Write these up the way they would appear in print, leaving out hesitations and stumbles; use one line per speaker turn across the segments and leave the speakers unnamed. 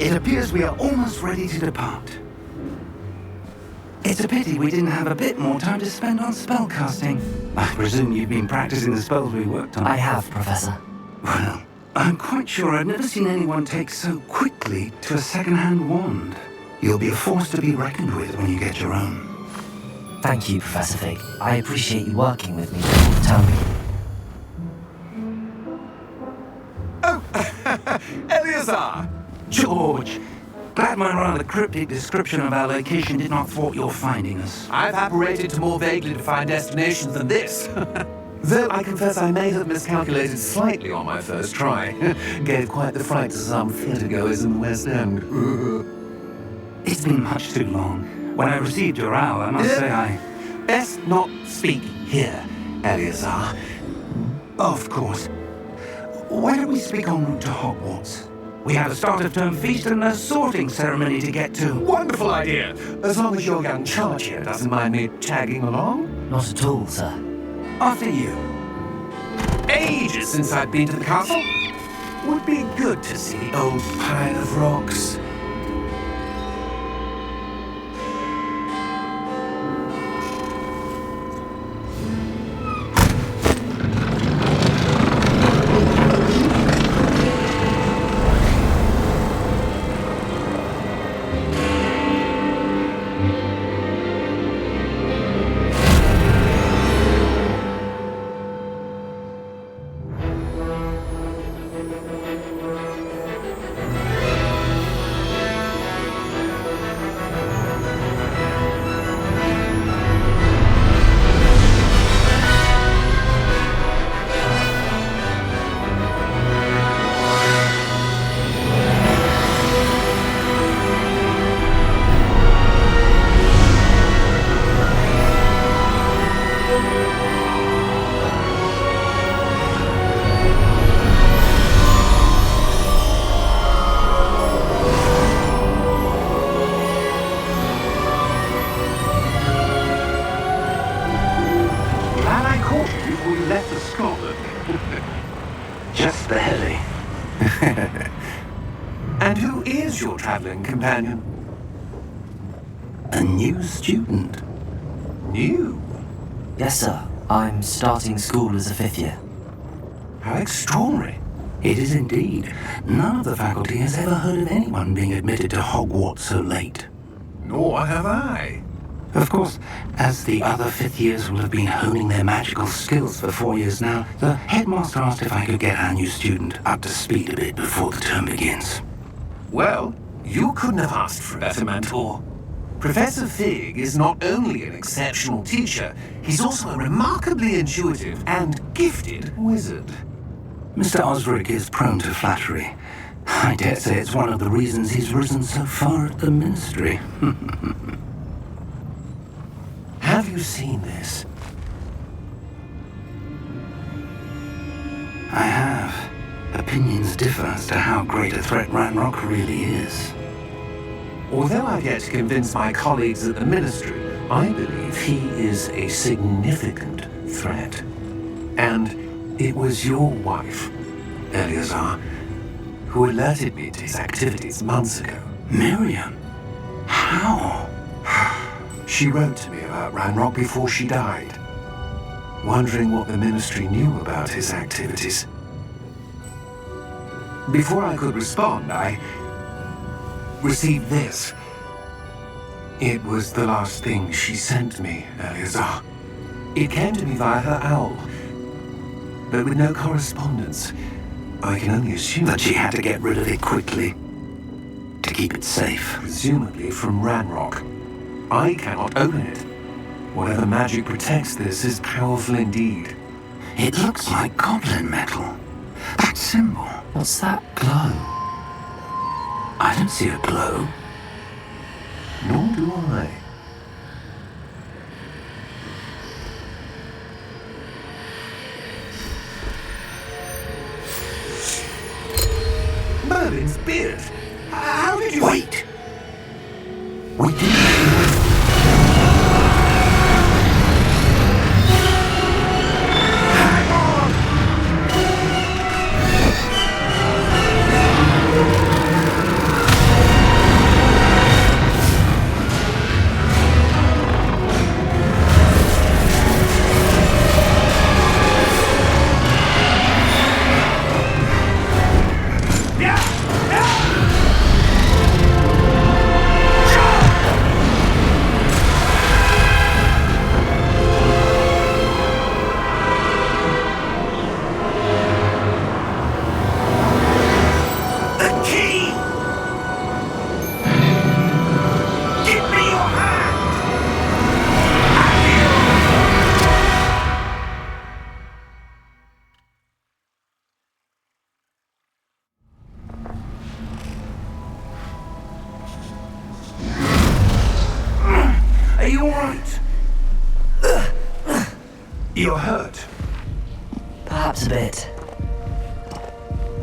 It appears we are almost ready to depart. It's a pity we didn't have a bit more time to spend on spellcasting. I presume you've been practicing the spells we worked on.
I have, Professor.
Well, I'm quite sure I've never seen anyone take so quickly to a second-hand wand. You'll be a force to be reckoned with when you get your own.
Thank you, Professor Fig. I appreciate you working with me all the time.
Oh, Eleazar!
George! Glad my rather cryptic description of our location did not thwart your finding us.
I've apparated to more vaguely defined destinations than this. Though I confess I may have miscalculated slightly on my first try. Gave quite the fright to some theatregoers in the West End.
It's been much too long. When I received your owl, I must say I...
Best not speak here, Eleazar.
Of course. Why don't we speak en route to Hogwarts? We have a start-of-term feast and a sorting ceremony to get to.
Wonderful idea! As long as your young charge here doesn't mind me tagging along.
Not at all, sir.
After you.
Ages since I've been to the castle. Would be good to see the old pile of rocks.
Just barely.
And who is your traveling companion?
A new student.
New?
Yes, sir. I'm starting school as a 5th year.
How extraordinary.
It is indeed. None of the faculty has ever heard of anyone being admitted to Hogwarts so late.
Nor have I.
Of course, as the other 5th years will have been honing their magical skills for 4 years now, the headmaster asked if I could get our new student up to speed a bit before the term begins.
Well, you couldn't have asked for a better mentor. Professor Fig is not only an exceptional teacher, he's also a remarkably intuitive and gifted wizard.
Mr. Osric is prone to flattery. I dare say it's one of the reasons he's risen so far at the ministry.
Have you seen this?
I have. Opinions differ as to how great a threat Ranrock really is.
Although I've yet to convince my colleagues at the Ministry, I believe he is a significant threat. And it was your wife, Eleazar, who alerted me to his activities months ago.
Miriam? How?
She wrote to me about Ranrock before she died, wondering what the Ministry knew about his activities. Before I could respond, I received this. It was the last thing she sent me, Eleazar. It came to me via her owl, but with no correspondence. I can only assume
That she had to get rid of it quickly to keep it safe.
presumably from Ranrock. I cannot open it. Whatever magic protects this is powerful indeed.
It looks like goblin metal. That symbol.
What's that glow?
I don't see a glow.
Nor do I. Merlin's beard. How did you...
Wait! We didn't... You're hurt.
Perhaps a bit.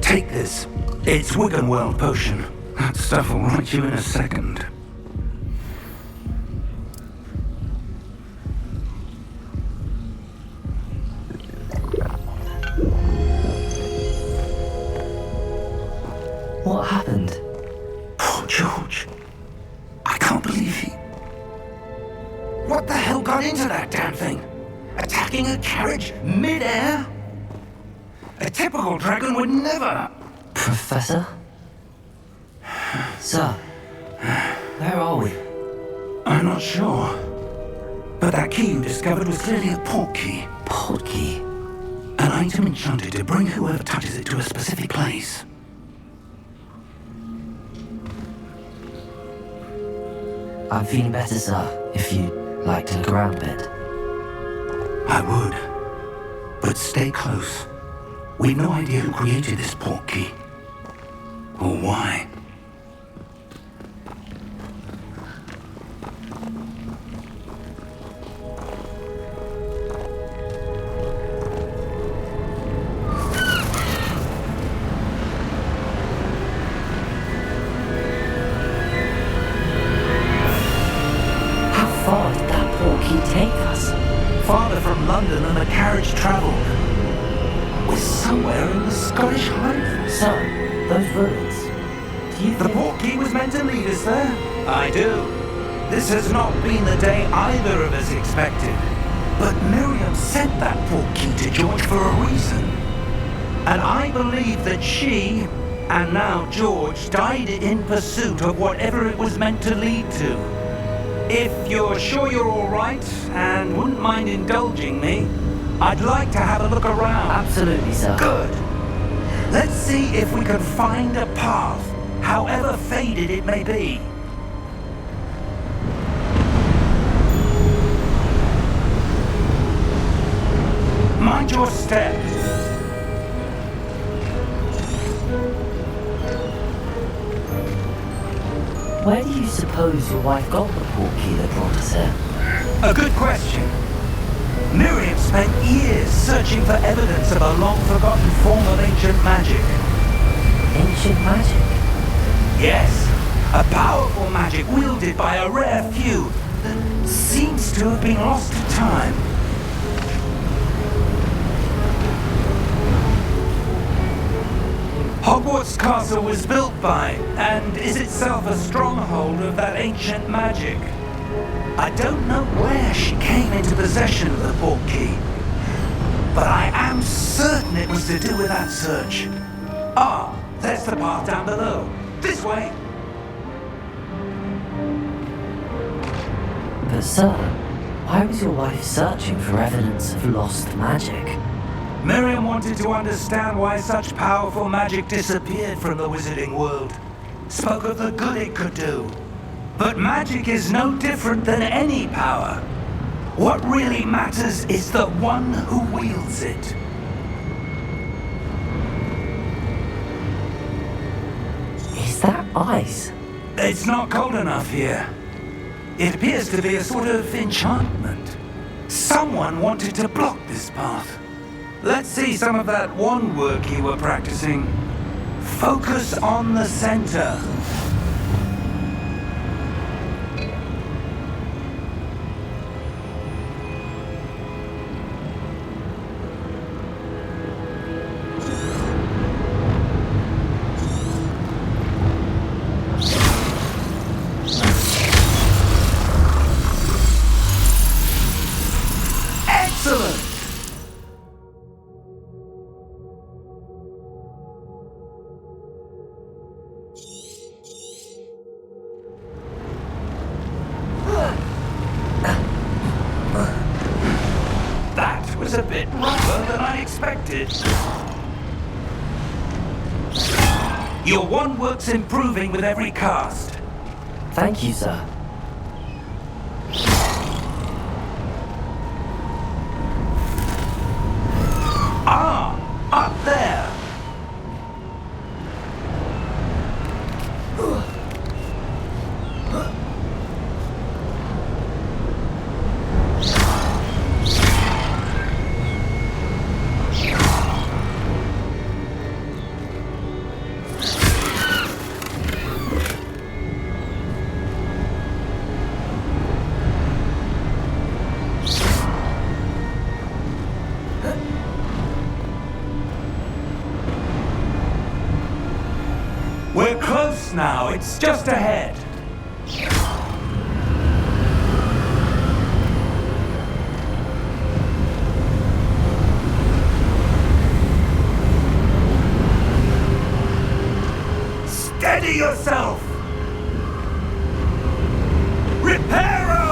Take this. It's Wiggenworld potion. That stuff will right you in a second.
What happened?
Poor George. I can't believe he... What the hell got into that damn thing? Attacking a carriage mid-air? A typical dragon would never...
Professor? Sir, where are we?
I'm not sure. But that key you discovered was clearly a port key.
Port key?
An item enchanted to bring whoever touches it to a specific place.
I'm feeling better, sir, if you'd like to look around a bit.
I would. But stay close. We've no idea who created this port key. Or why.
How far did that port key take us?
Farther from London than the carriage travelled. We're somewhere in the Scottish Highlands.
Sir, those ruins. Do you
The
think...
port key was meant to lead us there? I do. This has not been the day either of us expected. But Miriam sent that port key to George for a reason. And I believe that she, and now George, died in pursuit of whatever it was meant to lead to. If you're sure you're all right, and wouldn't mind indulging me, I'd like to have a look around.
Absolutely, sir.
Good. Let's see if we can find a path, however faded it may be. Mind your step.
Where do you suppose your wife got the port key that brought us here?
A good question. Miriam spent years searching for evidence of a long-forgotten form of ancient magic.
Ancient magic?
Yes, a powerful magic wielded by a rare few that seems to have been lost to time. Hogwarts Castle was built by, and is itself a stronghold of that ancient magic. I don't know where she came into possession of the port key, but I am certain it was to do with that search. Ah, there's the path down below. This way.
But sir, why was your wife searching for evidence of lost magic?
Miriam wanted to understand why such powerful magic disappeared from the wizarding world. Spoke of the good it could do. But magic is no different than any power. What really matters is the one who wields it.
Is that ice?
It's not cold enough here. It appears to be a sort of enchantment. Someone wanted to block this path. Let's see some of that wand work you were practicing. Focus on the center. Excellent! That was a bit rougher than I expected. Your wand work's improving with every cast.
Thank you, sir.
Ah, up there. close now. It's just ahead. Steady yourself! Reparo!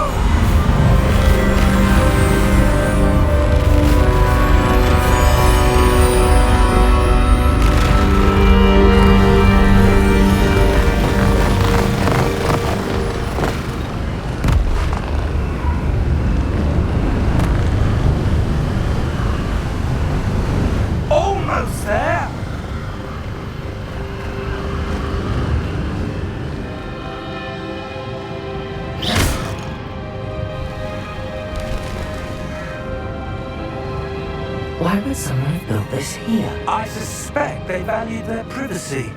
Almost there!
Why would someone have built this here?
I suspect they valued their privacy.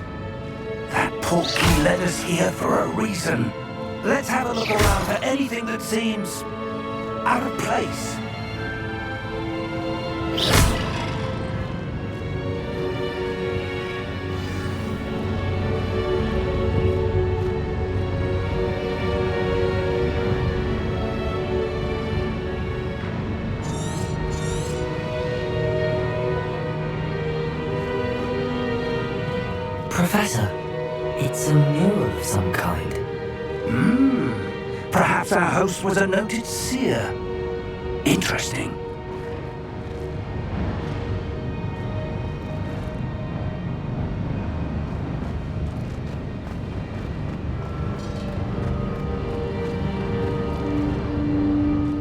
That portkey led us here for a reason. Let's have a look around for anything that seems out of place.
Professor, it's a mural of some kind.
Perhaps our host was a noted seer. Interesting.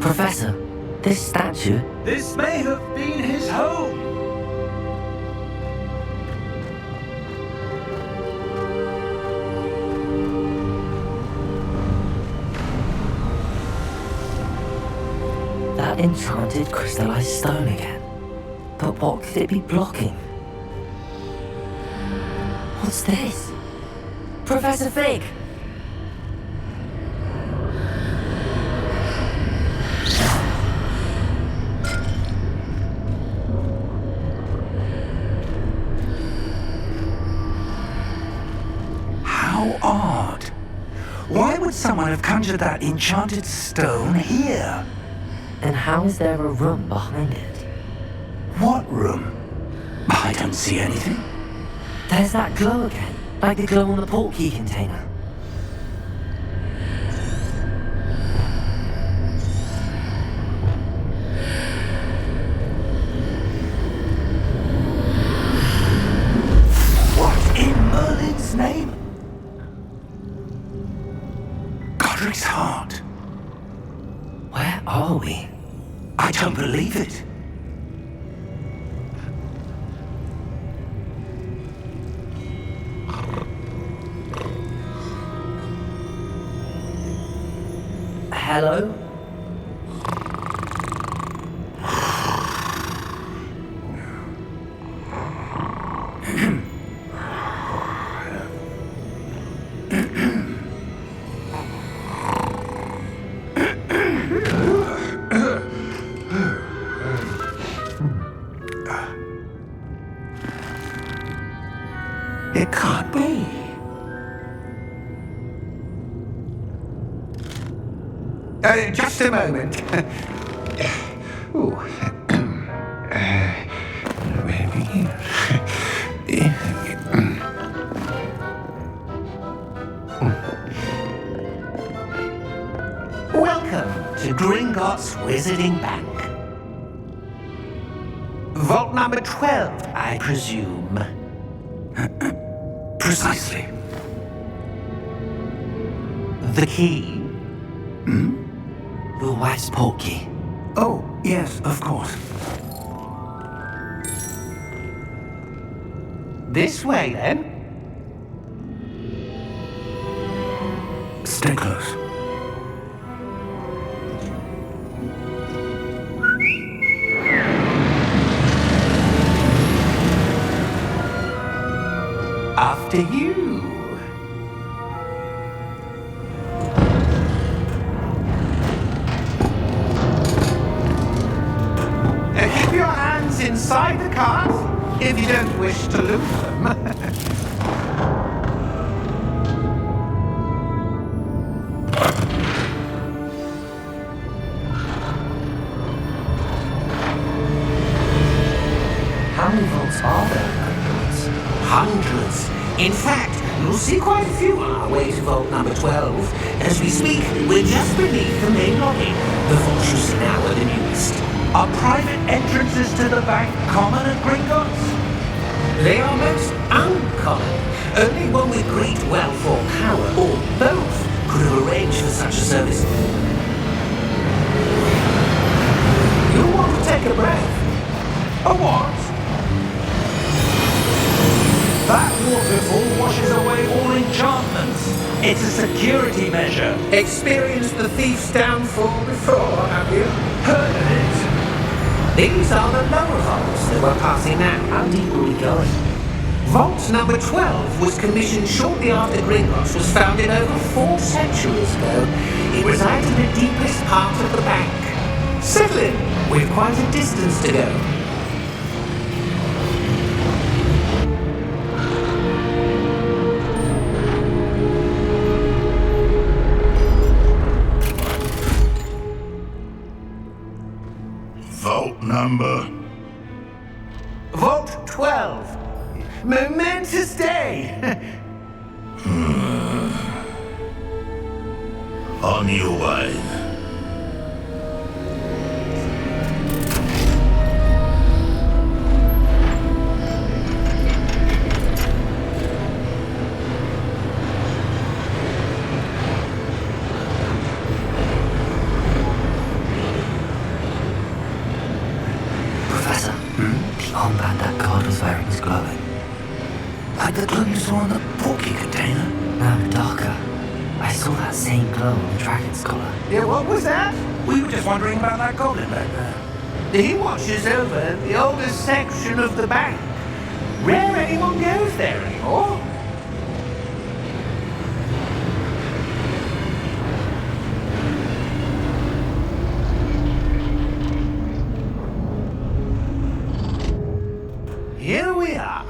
Professor, this statue...
This may have been his home.
That enchanted crystallized stone again. But what could it be blocking? What's this? Professor Fig!
How odd. Why would someone have conjured that enchanted stone here?
And how is there a room behind it?
What room? I don't see anything.
There's that glow again, like the glow on the portkey container.
What in Merlin's name? Godric's heart.
Where are we?
I don't believe it.
Hello?
It can't be. Just a moment. Ooh. Welcome to Gringotts Wizarding Bank. Vault number 12, I presume. Precisely. The key?
The wax portkey.
Oh, yes, of course. This way, then. Stay close. After you. Keep your hands inside the cart if you don't wish to lose them.
In fact, you'll see quite a few on our way to vault number 12. As we speak, we're just beneath the main lobby. The vaults you see now are the newest.
Are private entrances to the bank common at Gringotts?
They are most uncommon. Only one with great wealth or power, or both, could have arranged for such a service. You'll want to take a breath.
A what? That waterfall washes away all enchantments. It's a security measure.
Experienced the thief's downfall before, have you?
Heard of it?
These are the lower vaults that we're passing now.
How deep are we going?
Vault number 12 was commissioned shortly after Gringotts was founded over 4 centuries ago. It resides in the deepest part of the bank. Settle in. We've quite a distance to go.
Vault number?
Vault 12. Momentous day.
On your way.
Professor, the armband that guard was wearing is glowing.
Like the glow you saw on the porky container?
No, darker. I saw that same glow on the dragon's collar.
Yeah, what was that?
We were just wondering about that goblin back there.
He watches over the oldest section of the bank. Rare anyone goes there anymore. Here we are.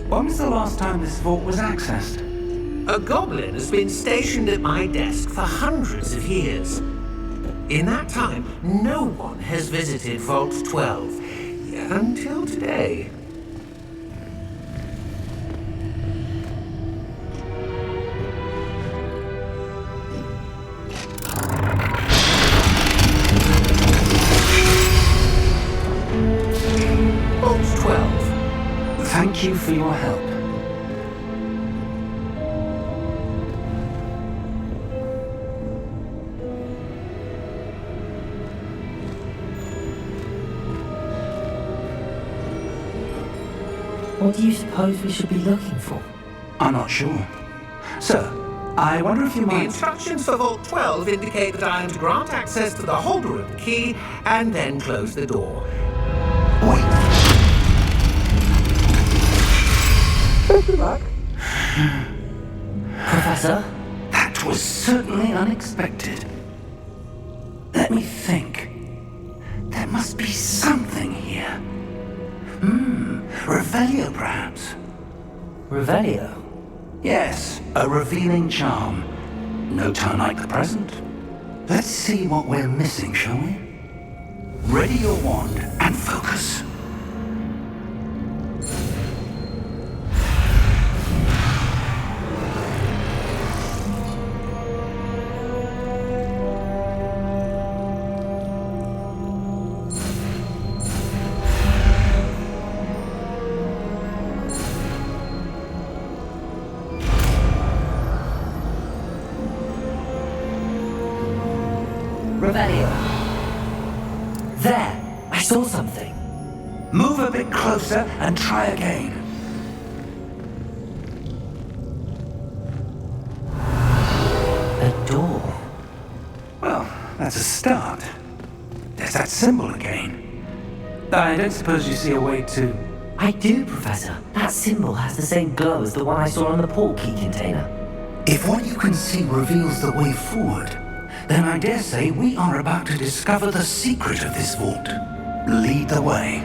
When was the last time this vault was accessed?
A goblin has been stationed at my desk for hundreds of years. In that time, no one has visited Vault 12 until today. Vault 12.
Thank you for your help.
What do you suppose we should be looking for?
I'm not sure. Sir, I wonder if you
The
might...
instructions for Vault 12 indicate that I am to grant access to the holder of the key and then close the door.
Wait.
Good luck.
Professor?
That was certainly unexpected. Let me think. There must be something here. Revelio, perhaps?
Revelio?
Yes, a revealing charm. No time like the present. Let's see what we're missing, shall we? Ready your wand and focus.
Revelio. There! I saw something.
Move a bit closer and try again.
A door.
Well, that's a start. There's that symbol again. I don't suppose you see a way to...
I do, Professor. That symbol has the same glow as the one I saw on the portkey container.
If what you can see reveals the way forward, then I dare say we are about to discover the secret of this vault. Lead the way.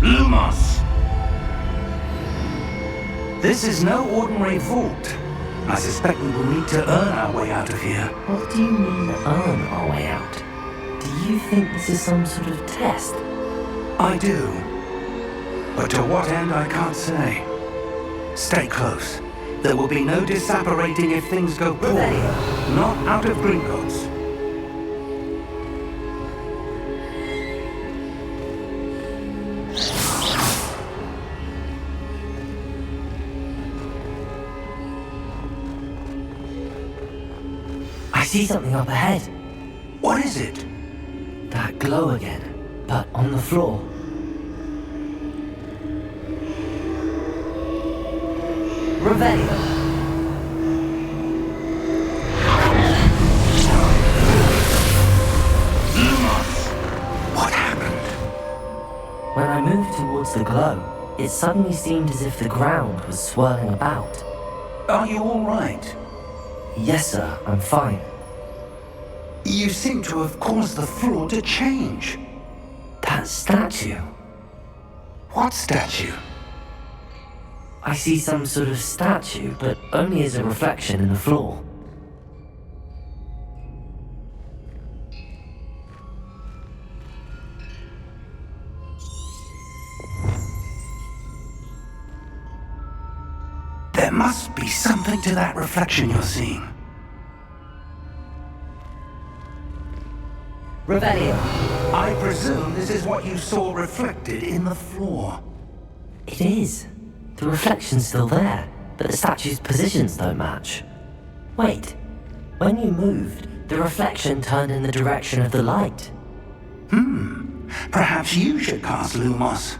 Lumos! This is no ordinary vault. I suspect we will need to earn our way out of here.
What do you mean, earn our way out? Do you think this is some sort of test?
I do. But to what end, I can't say. Stay close. There will be no disapparating if things go poorly. Not out of Gringotts.
I see something up ahead.
What is it?
That glow again, but on the floor. Revelio.
What happened?
When I moved towards the glow, it suddenly seemed as if the ground was swirling about.
Are you all right?
Yes, sir, I'm fine.
You seem to have caused the floor to change.
That statue.
What statue?
I see some sort of statue, but only as a reflection in the floor.
There must be something to that reflection you're seeing.
Revelio.
I presume this is what you saw reflected in the floor.
It is. The reflection's still there, but the statue's positions don't match. Wait. When you moved, the reflection turned in the direction of the light.
Perhaps you should cast Lumos.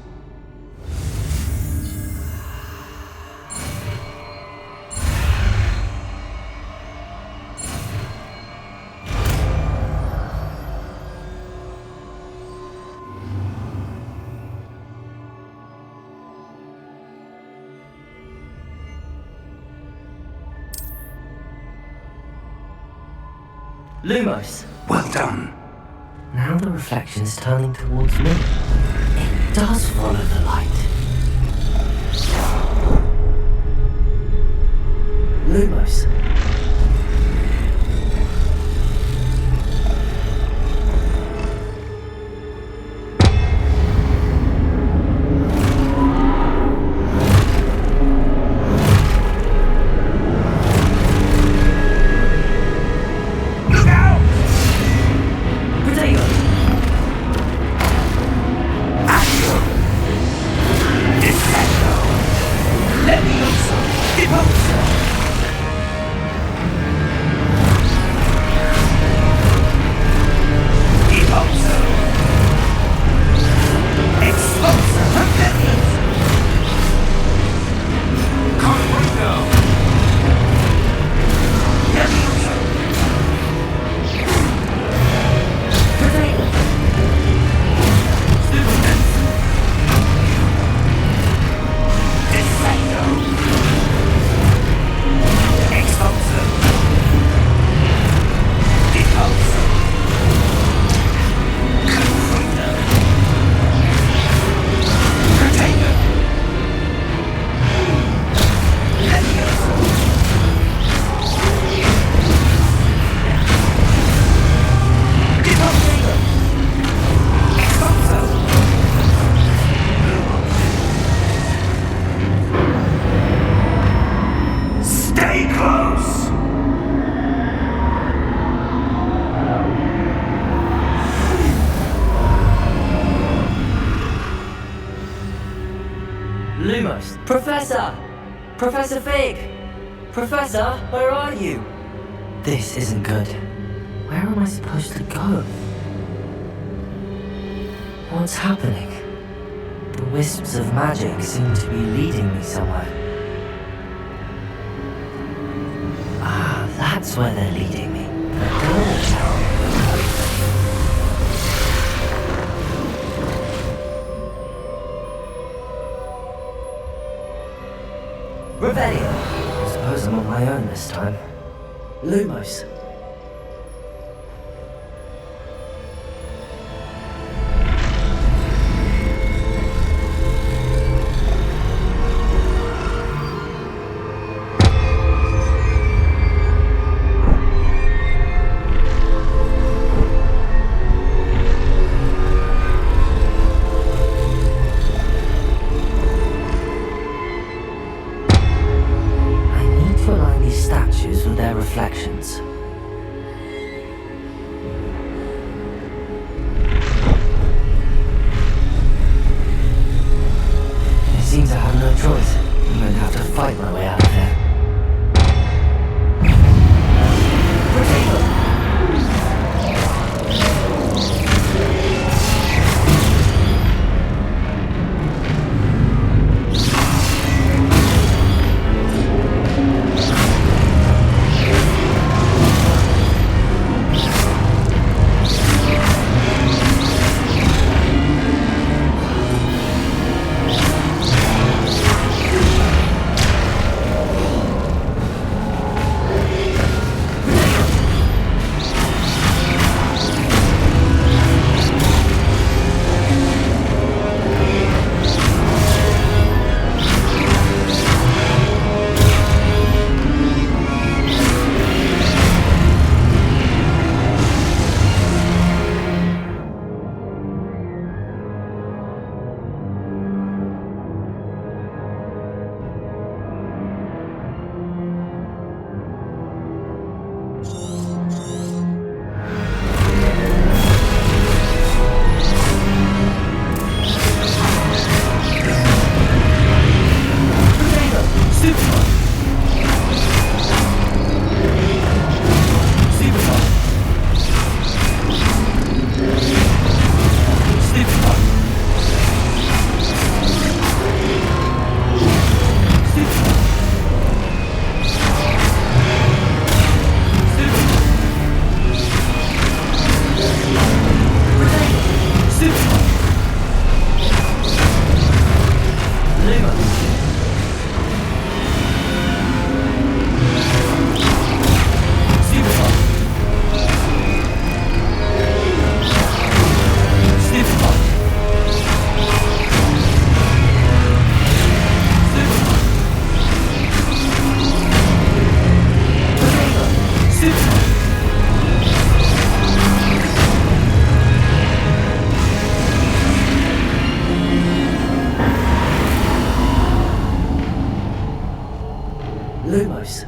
Lumos.
Well done.
Now the reflection's turning towards me. It does follow the light. Lumos. Lumos. Professor! Professor Fig! Professor, where are you? This isn't good. Where am I supposed to go? What's happening? The wisps of magic seem to be leading me somewhere. Ah, that's where they're leading me. The glow tower. Revelio. I suppose I'm on my own this time. Lumos. Lumos.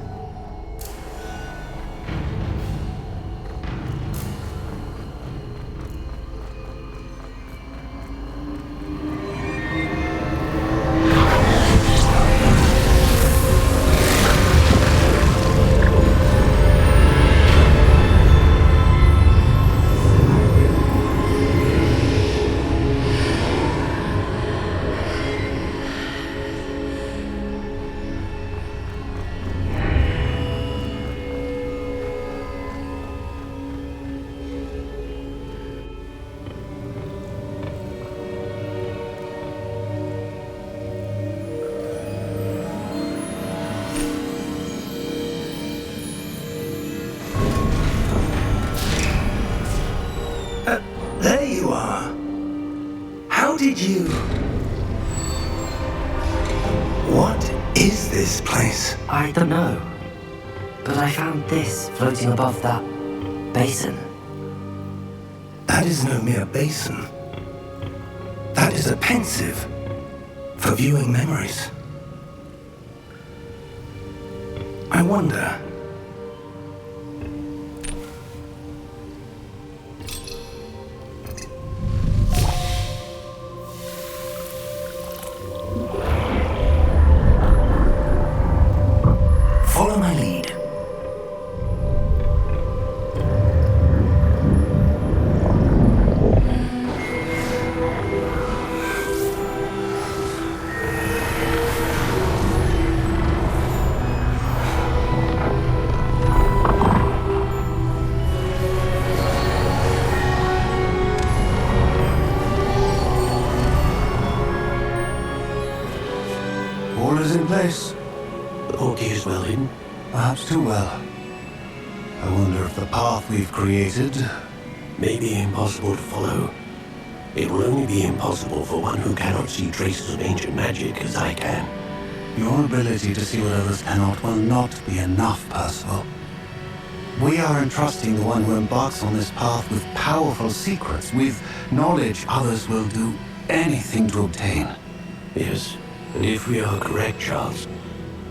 There you are. How did you... What is this place?
I don't know. But I found this floating above that basin.
That is no mere basin. That is a pensive for viewing memories. I wonder... Follow my lead.
All is in place.
The portkey is well hidden.
Perhaps too well. I wonder if the path we've created...
May be impossible to follow. It will only be impossible for one who cannot see traces of ancient magic as I can.
Your ability to see what others cannot will not be enough, Percival. We are entrusting the one who embarks on this path with powerful secrets, with knowledge others will do anything to obtain.
Yes, and if we are correct, Charles,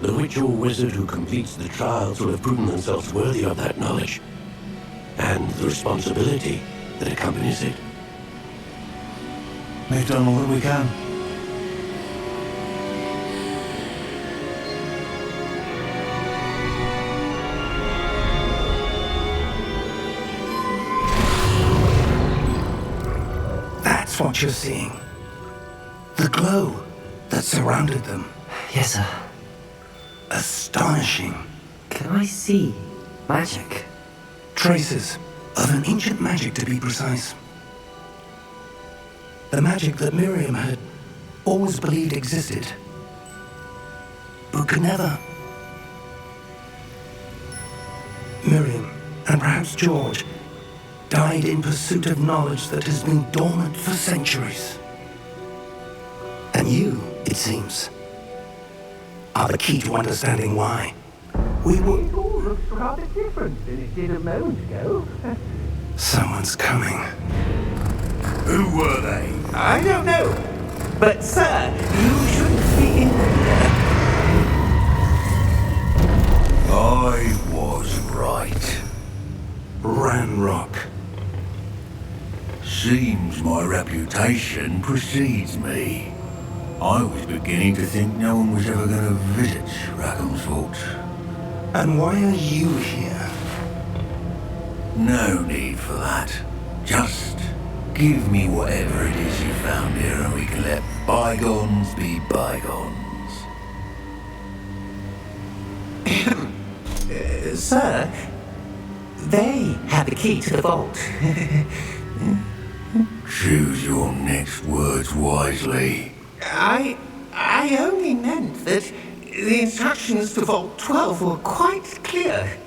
the witch or wizard who completes the trials will have proven themselves worthy of that knowledge, and the responsibility that accompanies it.
We've done all that we can.
That's what you're seeing. The glow that surrounded them.
Yes, sir.
Astonishing.
Can I see magic?
Traces of an ancient magic, to be precise. The magic that Miriam had always believed existed, but could never. Miriam, and perhaps George, died in pursuit of knowledge that has been dormant for centuries. And you, it seems, are the key to understanding why. We will...
It all looks rather different than it did a moment ago.
Someone's coming.
Who were they?
I don't know. But, sir, you shouldn't be in here.
I was right.
Ranrock.
Seems my reputation precedes me. I was beginning to think no one was ever going to visit Rackham's Vault.
And why are you here?
No need for that. Just give me whatever it is you found here and we can let bygones be bygones.
Sir, they have the key to the vault.
Choose your next words wisely.
I only meant that the instructions to Vault 12 were quite clear.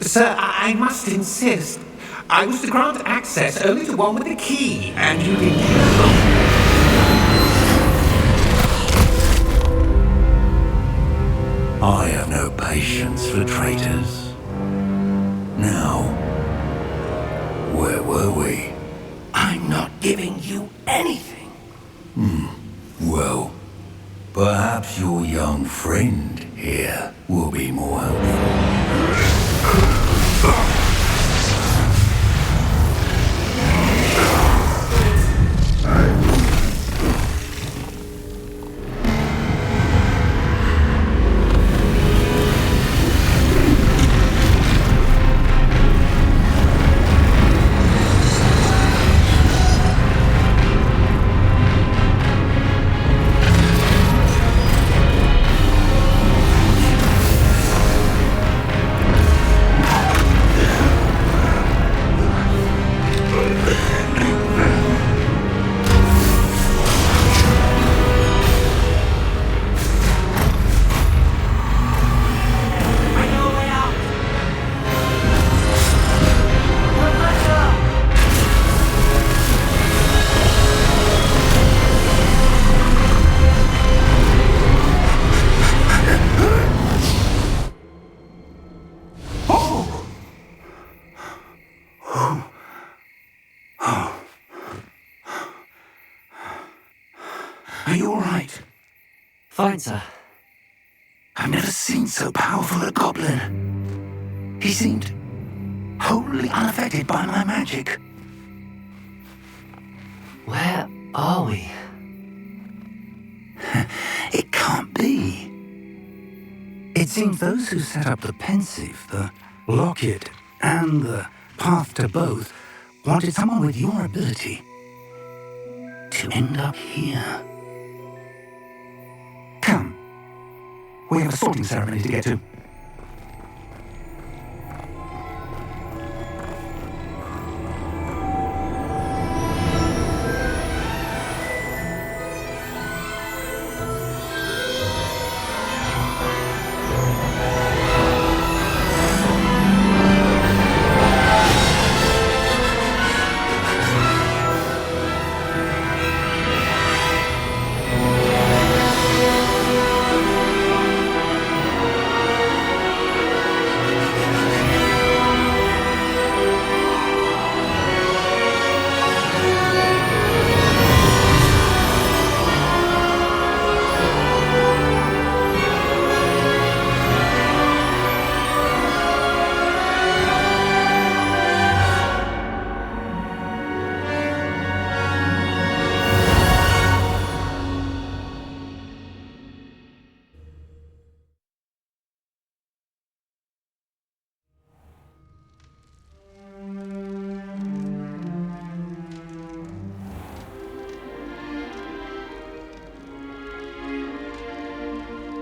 Sir, I must insist. I was to grant access only to one with the key, and you didn't cancel.
I have no patience for traitors. Now, where were we?
I'm not giving you anything.
Well, perhaps your young friend here will be more helpful.
Are you all right?
Fine, sir.
I've never seen so powerful a goblin. He seemed wholly unaffected by my magic.
Where are we?
It can't be. It seems those who set up the pensive, the locket, and the path to both wanted someone with your ability to end up here. Come. We have a sorting ceremony to get to.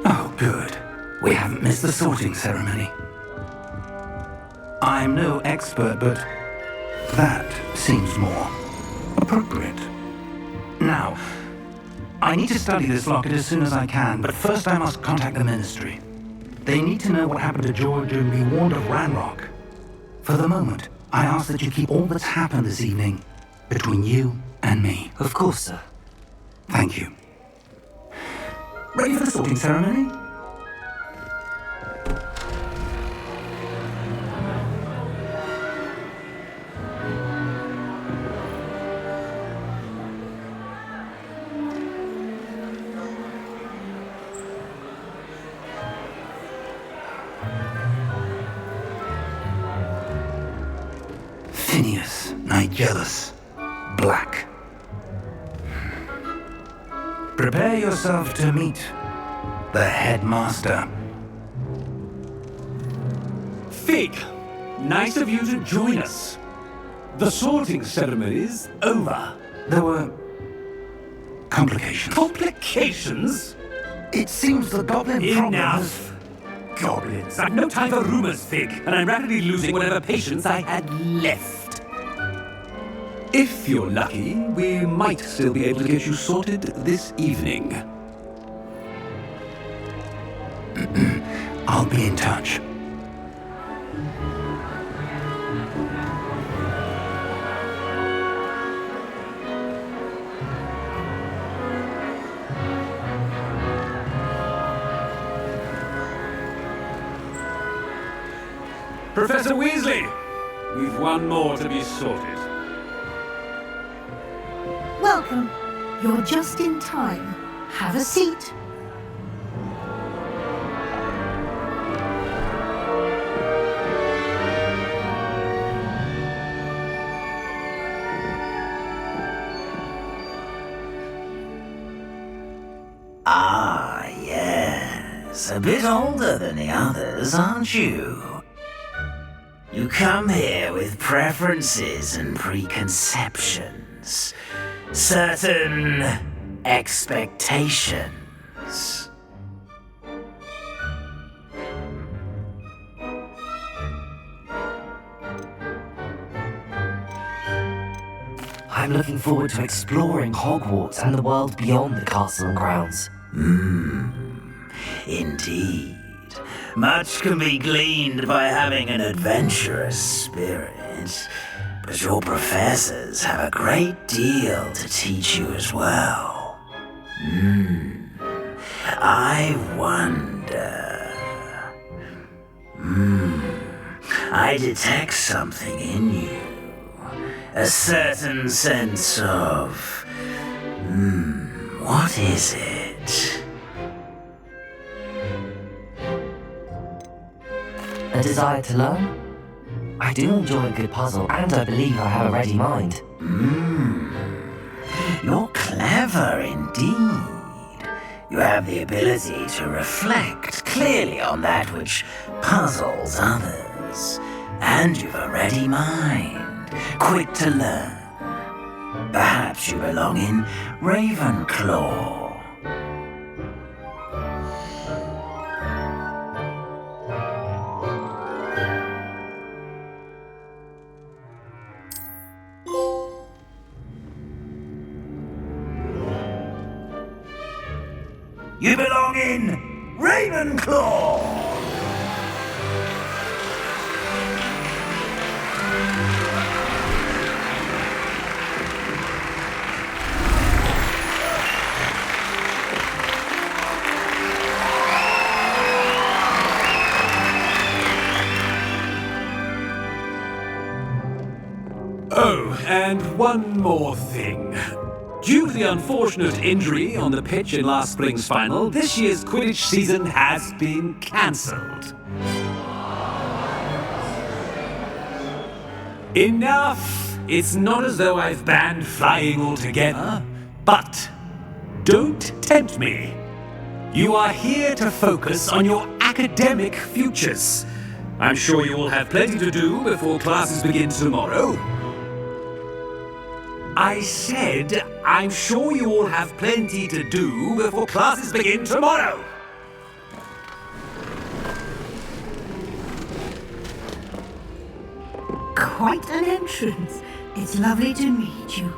Oh, good. We haven't missed the sorting ceremony. I'm no expert, but that seems more appropriate. Now, I need to study this locket as soon as I can, but first I must contact the Ministry. They need to know what happened to George and be warned of Ranrock. For the moment, I ask that you keep all that's happened this evening between you and me.
Of course, sir.
Thank you. Ready for the sorting ceremony? Phineas, Nigellus, Black. Prepare yourself to meet the headmaster.
Fig, nice of you to join us. The sorting ceremony's over.
There were complications.
Complications?
It seems the goblin problem has...
Enough. Goblins. I've no time for rumors, Fig, and I'm rapidly losing whatever patience I had left. If you're lucky, we might still be able to get you sorted this evening.
I'll be in touch.
Professor Weasley, we've one more to be sorted.
Welcome. You're just in time. Have a seat.
Ah, yes. A bit older than the others, aren't you? You come here with preferences and preconceptions. Certain expectations.
I'm looking forward to exploring Hogwarts and the world beyond the castle and grounds.
Indeed. Much can be gleaned by having an adventurous spirit, but your professors have a great deal to teach you as well. I wonder... I detect something in you. A certain sense of... what is it?
A desire to learn? I do enjoy a good puzzle, and I believe I have a ready mind.
You're clever indeed. You have the ability to reflect clearly on that which puzzles others. And you've a ready mind, quick to learn. Perhaps you belong in Ravenclaw. You belong in Ravenclaw!
Oh, and one more thing. Due to the unfortunate injury on the pitch in last spring's final, this year's Quidditch season has been cancelled. Enough! It's not as though I've banned flying altogether, but don't tempt me. You are here to focus on your academic futures. I'm sure you will have plenty to do before classes begin tomorrow. I said, I'm sure you all have plenty to do before classes begin tomorrow.
Quite an entrance. It's lovely to meet you.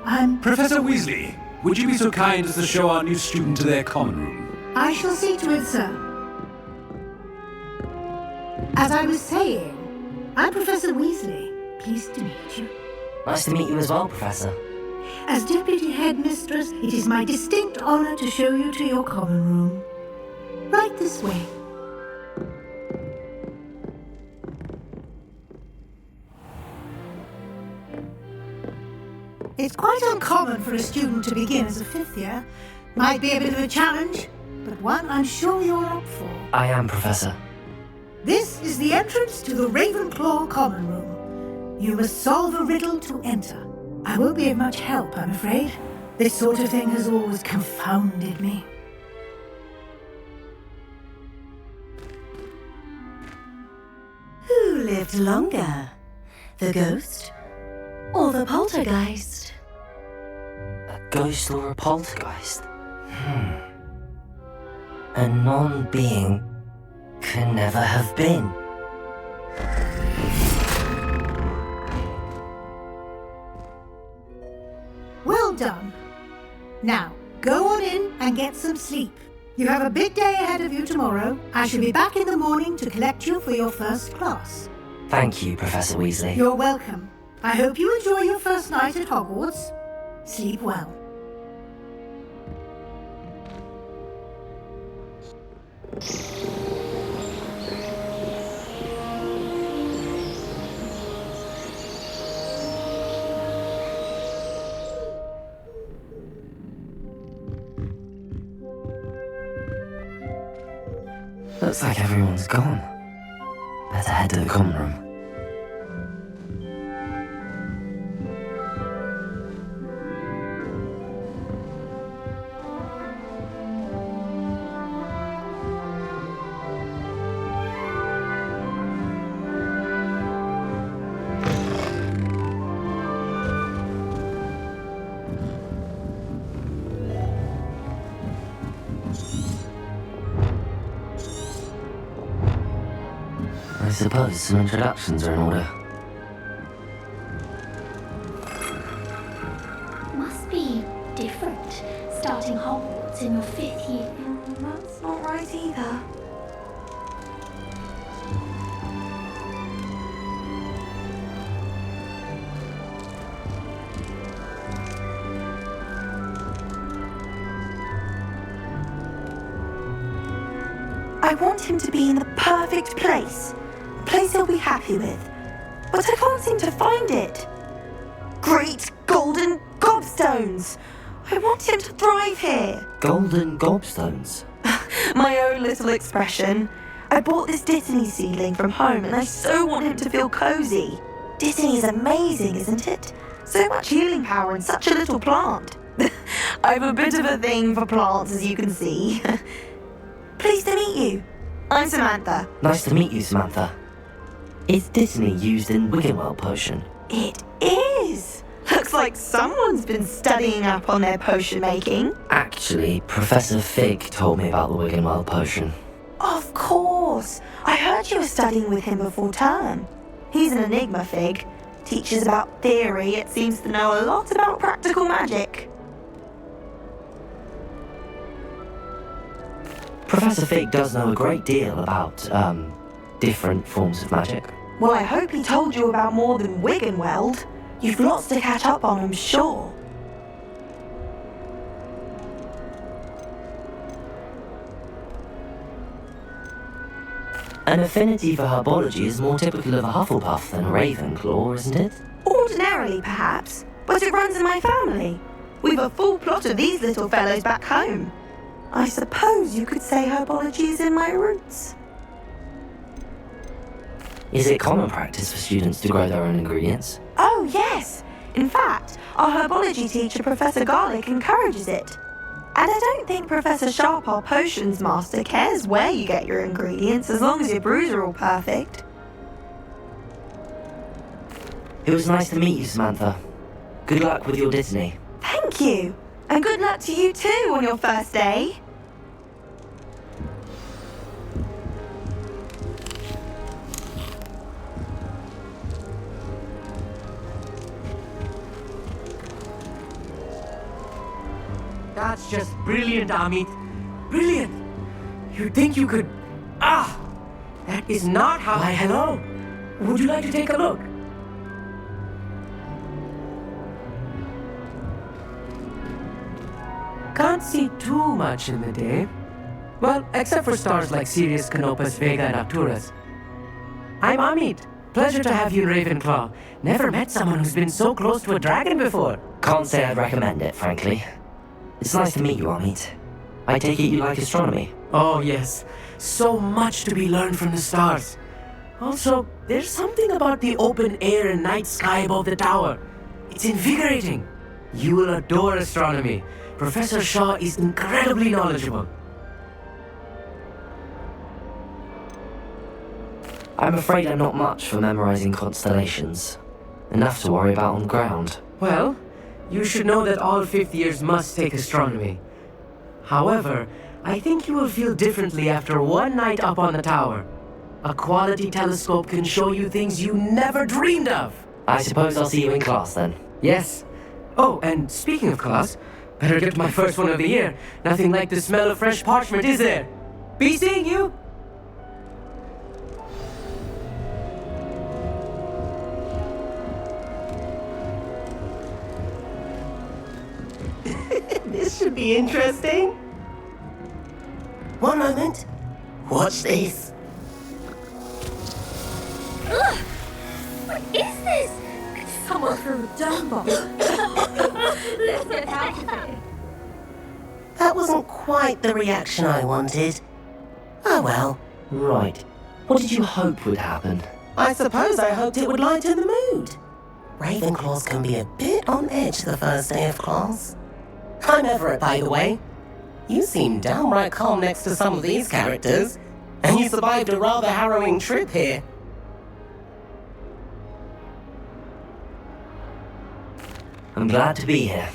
I'm...
Professor Weasley, would you be so kind as to show our new student to their common room?
I shall see to it, sir. As I was saying, I'm Professor Weasley. Pleased to meet you.
Nice to meet you as well, Professor.
As Deputy Headmistress, it is my distinct honor to show you to your common room. Right this way. It's quite uncommon for a student to begin as a fifth year. Might be a bit of a challenge, but one I'm sure you're up for.
I am, Professor.
This is the entrance to the Ravenclaw common room. You must solve a riddle to enter. I won't be of much help, I'm afraid. This sort of thing has always confounded me.
Who lived longer? The ghost or the poltergeist?
A ghost or a poltergeist? A non-being can never have been.
Well done. Now, go on in and get some sleep. You have a big day ahead of you tomorrow. I shall be back in the morning to collect you for your first class.
Thank you, Professor Weasley.
You're welcome. I hope you enjoy your first night at Hogwarts. Sleep well.
Looks like everyone's gone. Better head to the common room. I suppose some introductions are in order.
Must be different, starting Hogwarts in your 5th year.
That's not right either. I want him to be in the perfect place. A place he'll be happy with. But I can't seem to find it. Great golden gobstones! I want him to thrive here.
Golden gobstones?
My own little expression. I bought this Disney seedling from home and I so want him to feel cozy. Disney is amazing, isn't it? So much healing power in such a little plant. I have a bit of a thing for plants, as you can see. Pleased to meet you. I'm Samantha.
Nice to meet you, Samantha. Is Disney used in Wiggenweld potion?
It is. Looks like someone's been studying up on their potion making.
Actually, Professor Fig told me about the Wiggenweld potion.
Of course. I heard you were studying with him before term. He's an enigma, Fig. Teaches about theory, yet seems to know a lot about practical magic.
Professor Fig does know a great deal about, different forms of magic.
Well, I hope he told you about more than Wiggenweld. You've lots to catch up on, I'm sure.
An affinity for herbology is more typical of a Hufflepuff than a Ravenclaw, isn't it?
Ordinarily, perhaps, but it runs in my family. We've a full plot of these little fellows back home. I suppose you could say herbology is in my roots.
Is it common practice for students to grow their own ingredients?
Oh, yes. In fact, our herbology teacher, Professor Garlick, encourages it. And I don't think Professor Sharp, our potions master, cares where you get your ingredients as long as your brews are all perfect.
It was nice to meet you, Samantha. Good luck with your Disney.
Thank you. And good luck to you too on your first day.
That's just brilliant, Amit. Brilliant. You'd think you could... Ah! That is not how...
Why, hello. Would you like to take a look? Can't see too much in the day. Well, except for stars like Sirius, Canopus, Vega, and Arcturus. I'm Amit. Pleasure to have you in Ravenclaw. Never met someone who's been so close to a dragon before.
Can't say I'd recommend it, frankly. It's nice to meet you, Amit. I take it you like astronomy.
Oh, yes. So much to be learned from the stars. Also, there's something about the open air and night sky above the tower. It's invigorating. You will adore astronomy. Professor Shaw is incredibly knowledgeable.
I'm afraid I'm not much for memorizing constellations. Enough to worry about on the ground.
Well, you should know that all 5th years must take astronomy. However, I think you will feel differently after one night up on the tower. A quality telescope can show you things you never dreamed of.
I suppose I'll see you in class then.
Yes,
Oh, and speaking of class, better get to my first one of the year. Nothing like the smell of fresh parchment, is there? Be seeing you!
This should be interesting. One moment. Watch this.
Ugh! What is this? Someone threw a dung bomb. Let's get out of here.
That wasn't quite the reaction I wanted. Oh well.
Right. What did you hope would happen?
I suppose I hoped it would lighten the mood. Ravenclaws can be a bit on edge the first day of class. I'm Everett, by the way. You seem downright calm next to some of these characters, and you survived a rather harrowing trip here.
I'm glad to be here.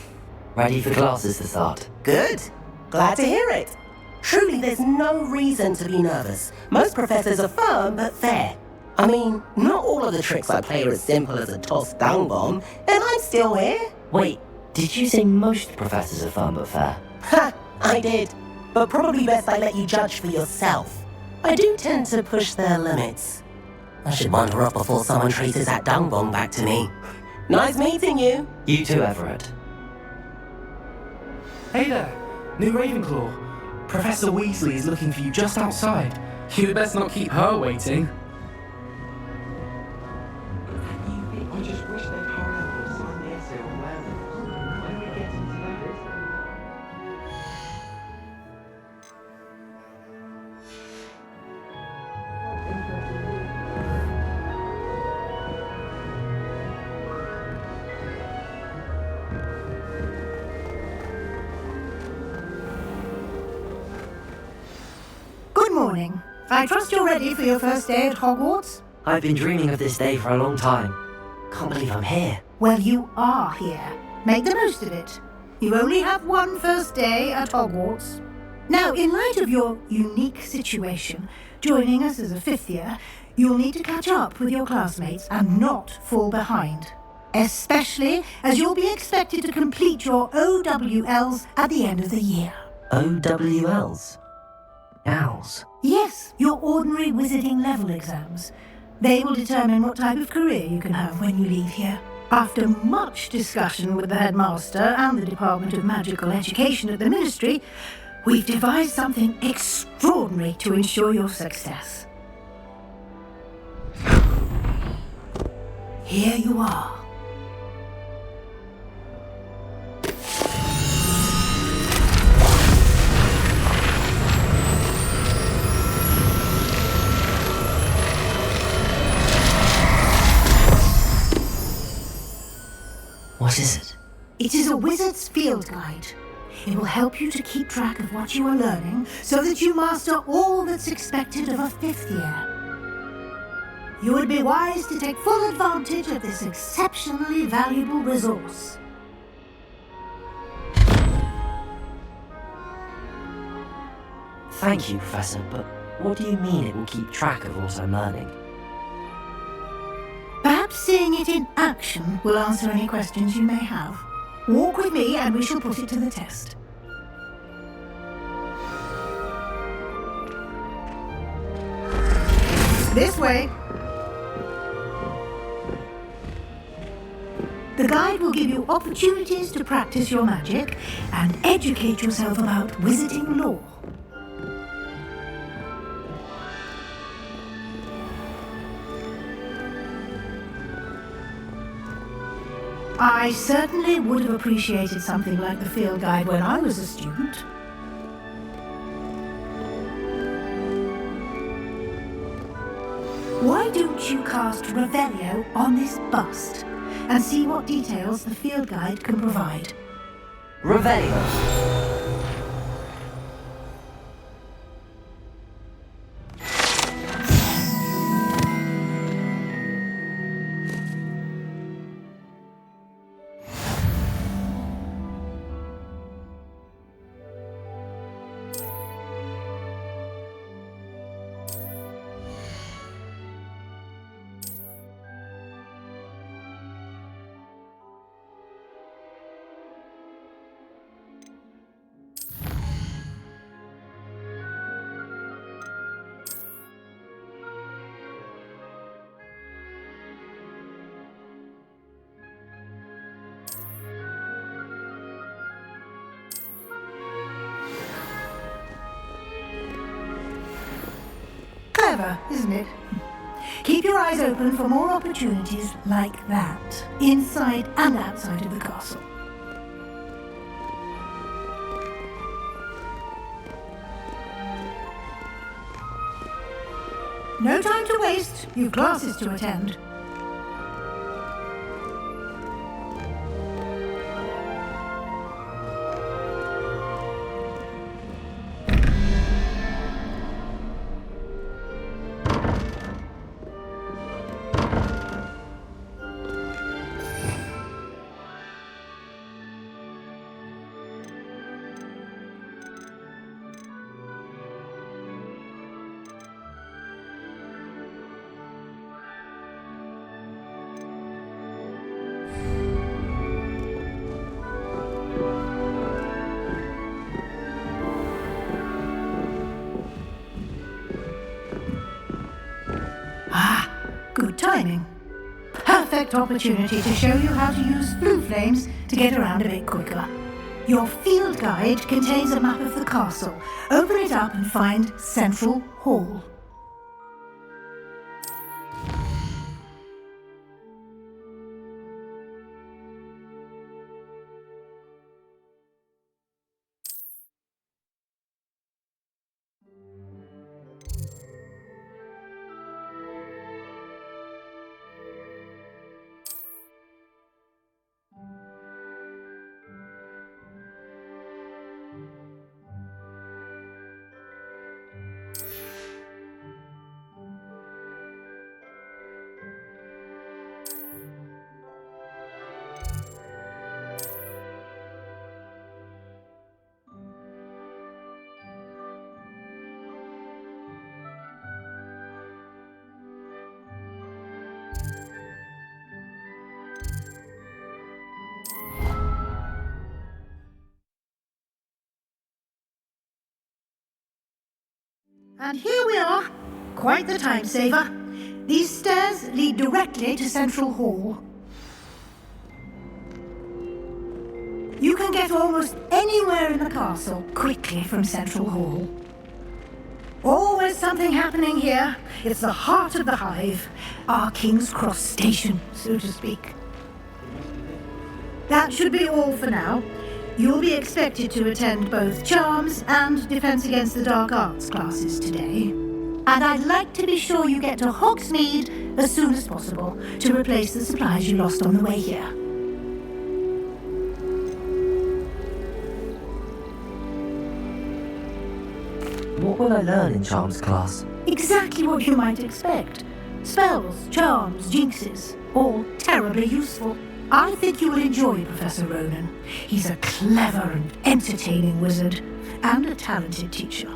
Ready for classes to start.
Good. Glad to hear it. Truly, there's no reason to be nervous. Most professors are firm but fair. I mean, not all of the tricks I play are as simple as a tossed dung bomb, and I'm still here.
Wait, did you say most professors are firm but fair?
Ha! I did. But probably best I let you judge for yourself. I do tend to push their limits. I should wander off before someone traces that dung bomb back to me. Nice meeting you.
You too, Everett.
Hey there, new Ravenclaw. Professor Weasley is looking for you just outside. You'd best not keep her waiting. I just wish they'd hurry up and sign the essay on werewolves. When are we getting to that?
Good morning. I trust you're ready for your first day at Hogwarts?
I've been dreaming of this day for a long time. Can't believe I'm here.
Well, you are here. Make the most of it. You only have one first day at Hogwarts. Now, in light of your unique situation, joining us as a fifth year, you'll need to catch up with your classmates and not fall behind. Especially as you'll be expected to complete your OWLs at the end of the year.
OWLs? Owls?
Yes, your ordinary wizarding level exams. They will determine what type of career you can have when you leave here. After much discussion with the headmaster and the Department of Magical Education at the Ministry, we've devised something extraordinary to ensure your success. Here you are.
What is it?
It is a wizard's field guide. It will help you to keep track of what you are learning so that you master all that's expected of a fifth year. You would be wise to take full advantage of this exceptionally valuable resource.
Thank you, Professor, but what do you mean it will keep track of what I'm learning?
Perhaps seeing it in action will answer any questions you may have. Walk with me and we shall put it to the test. This way. The guide will give you opportunities to practice your magic and educate yourself about wizarding lore. I certainly would have appreciated something like the field guide when I was a student. Why don't you cast Revelio on this bust and see what details the field guide can provide?
Revelio!
Clever, isn't it? Keep your eyes open for more opportunities like that, inside and outside of the castle. No time to waste. You've classes to attend. Good timing. Perfect opportunity to show you how to use blue flames to get around a bit quicker. Your field guide contains a map of the castle. Open it up and find Central Hall. And here we are. Quite the time saver. These stairs lead directly to Central Hall. You can get almost anywhere in the castle quickly from Central Hall. Always something happening here. It's the heart of the hive, our King's Cross station, so to speak. That should be all for now. You'll be expected to attend both Charms and Defense Against the Dark Arts classes today. And I'd like to be sure you get to Hogsmeade as soon as possible to replace the supplies you lost on the way here.
What will I learn in Charms class?
Exactly what you might expect. Spells, charms, jinxes, all terribly useful. I think you will enjoy Professor Ronan. He's a clever and entertaining wizard, and a talented teacher.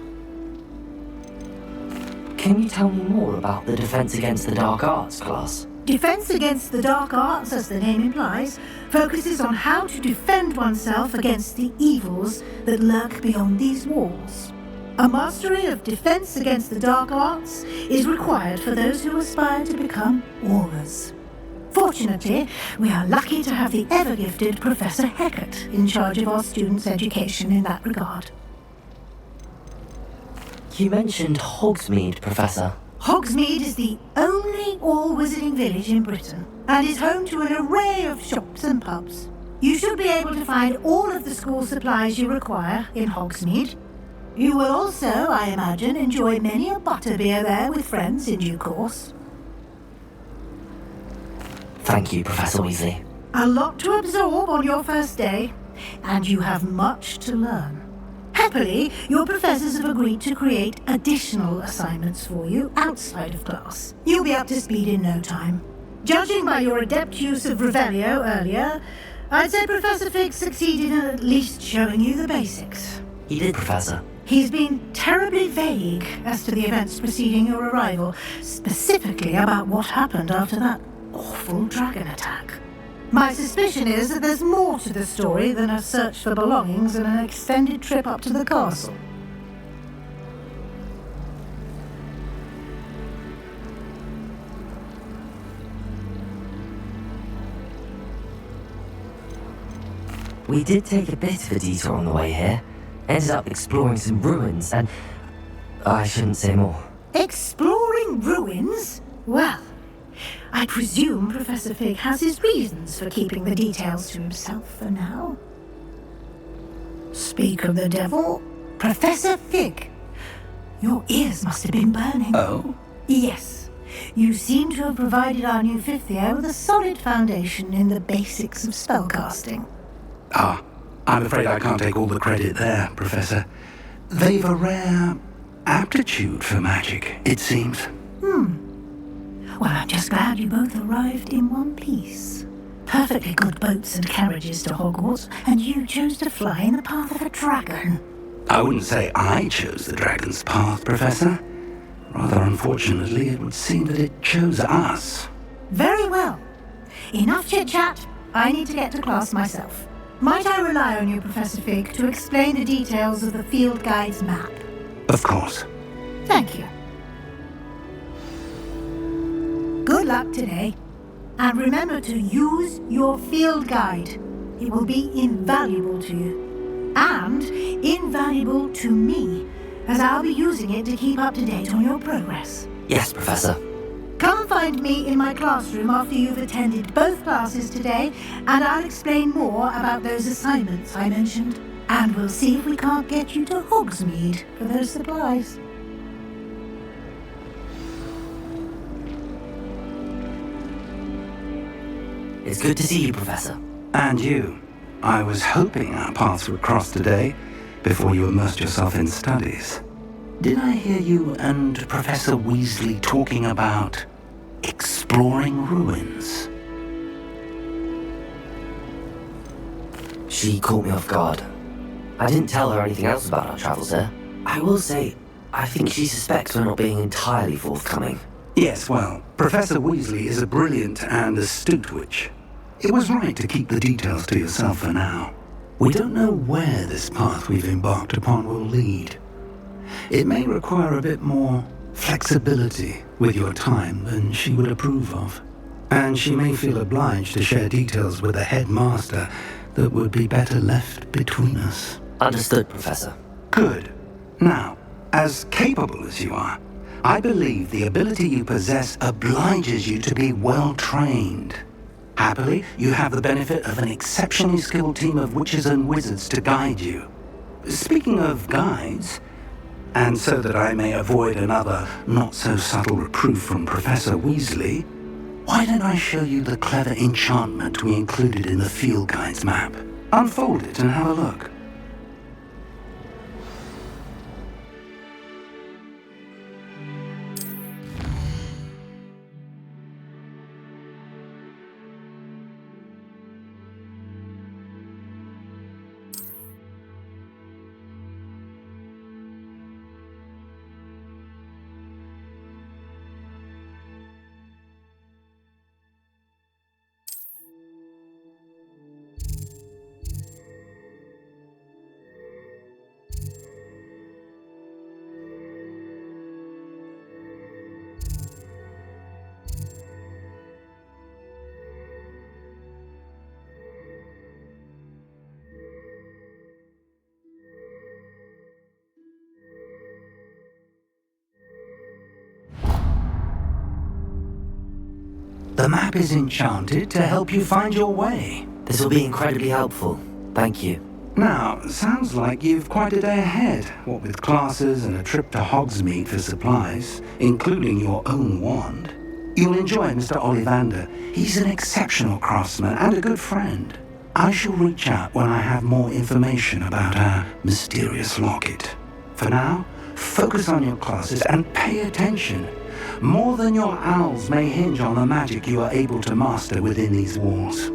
Can you tell me more about the Defense Against the Dark Arts class?
Defense Against the Dark Arts, as the name implies, focuses on how to defend oneself against the evils that lurk beyond these walls. A mastery of Defense Against the Dark Arts is required for those who aspire to become aurors. Fortunately, we are lucky to have the ever-gifted Professor Heckert in charge of our students' education in that regard.
You mentioned Hogsmeade, Professor.
Hogsmeade is the only all-wizarding village in Britain and is home to an array of shops and pubs. You should be able to find all of the school supplies you require in Hogsmeade. You will also, I imagine, enjoy many a butterbeer there with friends in due course.
Thank you, Professor Weasley.
A lot to absorb on your first day, and you have much to learn. Happily, your professors have agreed to create additional assignments for you outside of class. You'll be up to speed in no time. Judging by your adept use of Revelio earlier, I'd say Professor Fig succeeded in at least showing you the basics.
He did, Professor.
He's been terribly vague as to the events preceding your arrival, specifically about what happened after that awful dragon attack. My suspicion is that there's more to the story than a search for belongings and an extended trip up to the castle.
We did take a bit of a detour on the way here. Ended up exploring some ruins and... I shouldn't say more.
Exploring Exploring ruins? Well, I presume Professor Fig has his reasons for keeping the details to himself for now. Speak of the devil, Professor Fig. Your ears must have been burning.
Oh?
Yes. You seem to have provided our new fifth year with a solid foundation in the basics of spellcasting.
Ah, I'm afraid I can't take all the credit there, Professor. They've a rare aptitude for magic, it seems.
Well, I'm just glad you both arrived in one piece. Perfectly good boats and carriages to Hogwarts, and you chose to fly in the path of a dragon.
I wouldn't say I chose the dragon's path, Professor. Rather unfortunately, it would seem that it chose us.
Very well. Enough chit-chat. I need to get to class myself. Might I rely on you, Professor Fig, to explain the details of the field guide's map?
Of course.
Thank you. Good luck today. And remember to use your field guide. It will be invaluable to you. And invaluable to me, as I'll be using it to keep up to date on your progress.
Yes, Professor.
Come and find me in my classroom after you've attended both classes today, and I'll explain more about those assignments I mentioned. And we'll see if we can't get you to Hogsmeade for those supplies.
It's good to see you, Professor.
And you. I was hoping our paths would cross today, before you immersed yourself in studies. Did I hear you and Professor Weasley talking about exploring ruins?
She caught me off guard. I didn't tell her anything else about our travels there. I will say, I think she suspects we're not being entirely forthcoming.
Yes, well, Professor Weasley is a brilliant and astute witch. It was right to keep the details to yourself for now. We don't know where this path we've embarked upon will lead. It may require a bit more flexibility with your time than she would approve of. And she may feel obliged to share details with the headmaster that would be better left between us.
Understood, Professor.
Good. Now, as capable as you are, I believe the ability you possess obliges you to be well trained. Happily, you have the benefit of an exceptionally skilled team of witches and wizards to guide you. Speaking of guides, and so that I may avoid another not-so-subtle reproof from Professor Weasley, why don't I show you the clever enchantment we included in the field guide's map? Unfold it and have a look. The map is enchanted to help you find your way.
This will be incredibly helpful. Thank you.
Now, sounds like you've quite a day ahead, what with classes and a trip to Hogsmeade for supplies, including your own wand. You'll enjoy Mr. Ollivander. He's an exceptional craftsman and a good friend. I shall reach out when I have more information about our mysterious locket. For now, focus on your classes and pay attention. More than your owls may hinge on the magic you are able to master within these walls.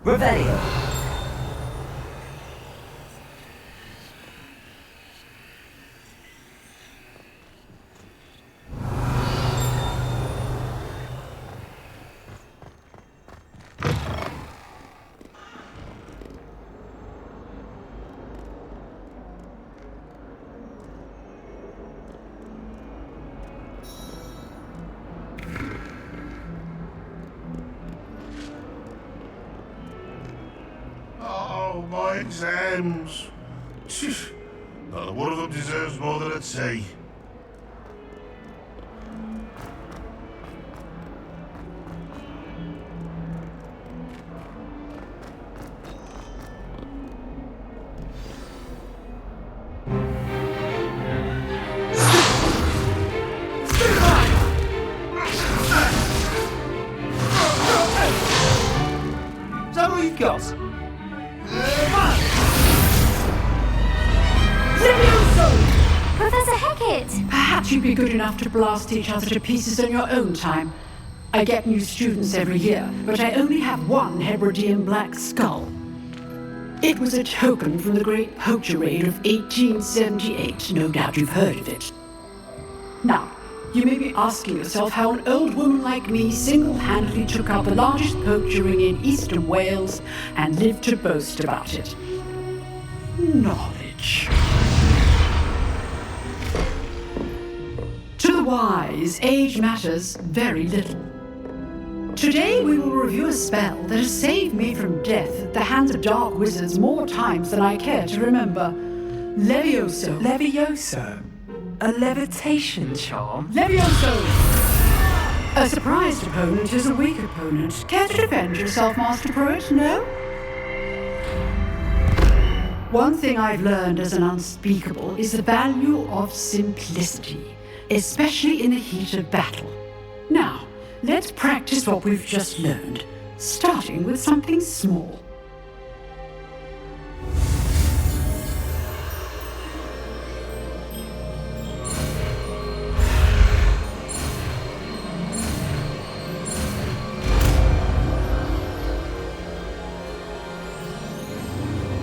Revelio.
Oh, my exams. Not one of them deserves more than a T.
Is that all you've got?
Professor Hackett!
Perhaps you'd be good enough to blast each other to pieces in your own time. I get new students every year, but I only have one Hebridean black skull. It was a token from the Great Poacher Raid of 1878. No doubt you've heard of it. Now, you may be asking yourself how an old woman like me single-handedly took out the largest poacher ring in eastern Wales and lived to boast about it. Knowledge. To the wise, age matters very little. Today we will review a spell that has saved me from death at the hands of dark wizards more times than I care to remember. Levioso.
Levioso? A levitation charm?
Levioso! A surprised opponent is a weak opponent. Care to defend yourself, Master Pruitt? No? One thing I've learned as an unspeakable is the value of simplicity, especially in the heat of battle. Now, let's practice what we've just learned, starting with something small.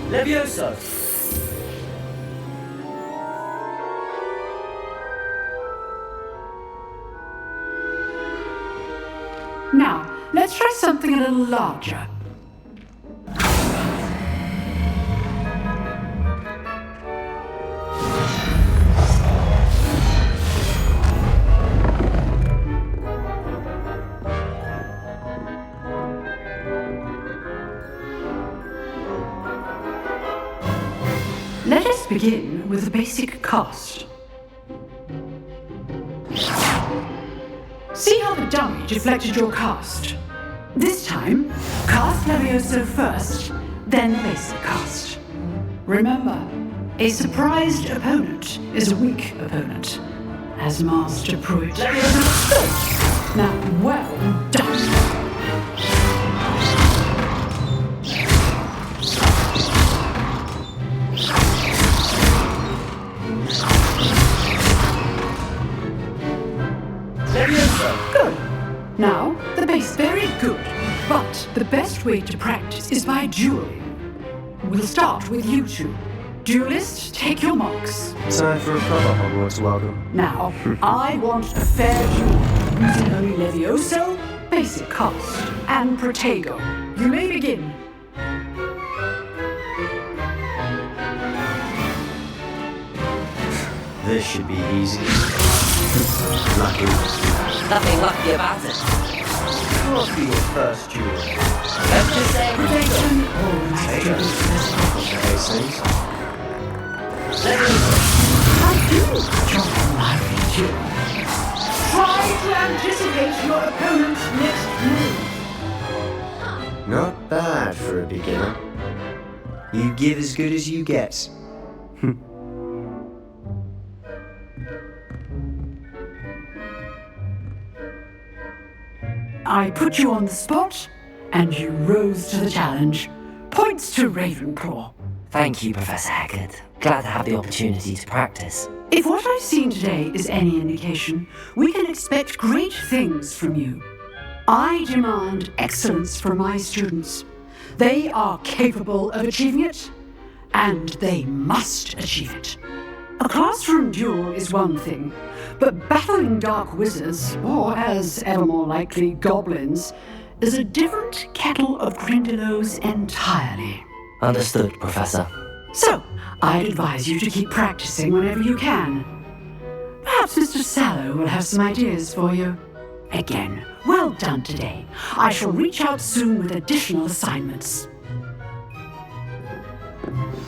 Levioso.
Now, let's try something a little larger. Let us begin with the basic cast. See how the dummy deflected your cast. This time, cast Levioso first, then the basic cast. Remember, a surprised opponent is a weak opponent, as Master Pruitt. Levioso. Now, well done. Good. Now, the base, very good. But the best way to practice is by dueling. We'll start with you two. Duelist, take your marks.
Time for a proper Hogwarts welcome.
Now, I want a fair duel, using only Levioso, basic cast, and Protego. You may begin.
This should be easy. Lucky.
Nothing lucky about it.
What'll be your first duel?
Let's just say
Protection. I do enjoy my duel. Try to anticipate your opponent's next move.
Not bad for a beginner. You give as good as you get.
I put you on the spot, and you rose to the challenge. Points to Ravenclaw.
Thank you, Professor Hackett. Glad to have the opportunity to practice.
If what I've seen today is any indication, we can expect great things from you. I demand excellence from my students.
They are capable of achieving it, and they must achieve it. A classroom duel is one thing, but battling dark wizards, or as ever more likely, goblins, is a different kettle of grindylows entirely.
Understood, Professor.
So, I'd advise you to keep practicing whenever you can. Perhaps Mr. Sallow will have some ideas for you. Again, well done today. I shall reach out soon with additional assignments.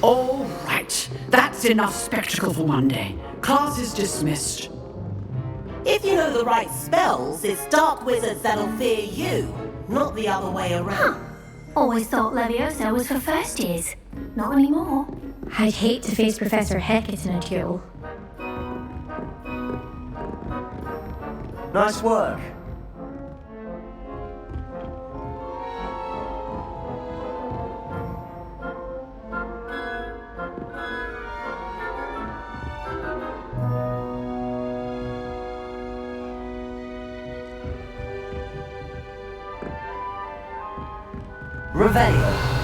All right, that's enough spectacle for one day. Class is dismissed.
If you know the right spells, it's dark wizards that'll fear you, not the other way around.
Always thought Leviosa was for first years. Not anymore. I'd hate to face Professor Hecat in a duel.
Nice work.
Revelio.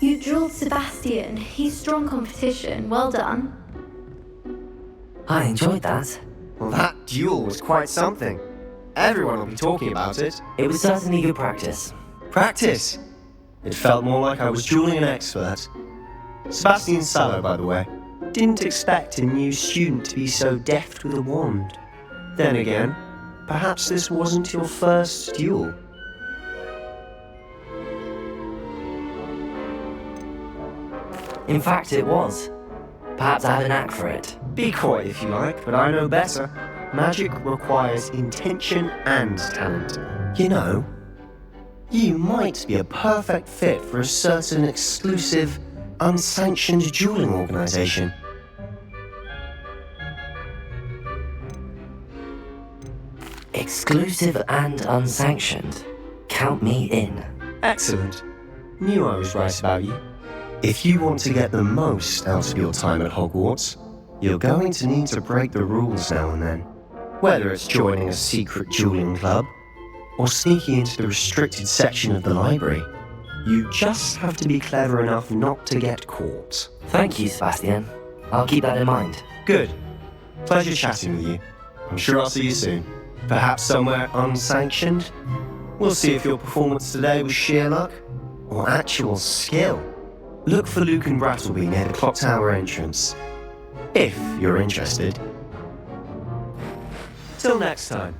You drilled Sebastian. He's strong competition. Well done.
I enjoyed that.
Well, that duel was quite something. Everyone will be talking about it.
It was certainly good practice.
Practice? It felt more like I was dueling an expert. Sebastian Sallow, by the way. Didn't expect a new student to be so deft with a wand. Then again, perhaps this wasn't your first duel.
In fact, it was. Perhaps I had a knack for it.
Be coy if you like, but I know better. Magic requires intention and talent. You know, you might be a perfect fit for a certain exclusive, unsanctioned dueling organization.
Exclusive and unsanctioned. Count me in.
Excellent. Knew I was right about you. If you want to get the most out of your time at Hogwarts, you're going to need to break the rules now and then. Whether it's joining a secret dueling club, or sneaking into the restricted section of the library, you just have to be clever enough not to get caught.
Thank you, Sebastian. I'll keep that in mind.
Good. Pleasure chatting with you. I'm sure I'll see you soon. Perhaps somewhere unsanctioned? We'll see if your performance today was sheer luck, or actual skill. Look for Luke and Brattleby near the clock tower entrance. If you're interested. Till next time.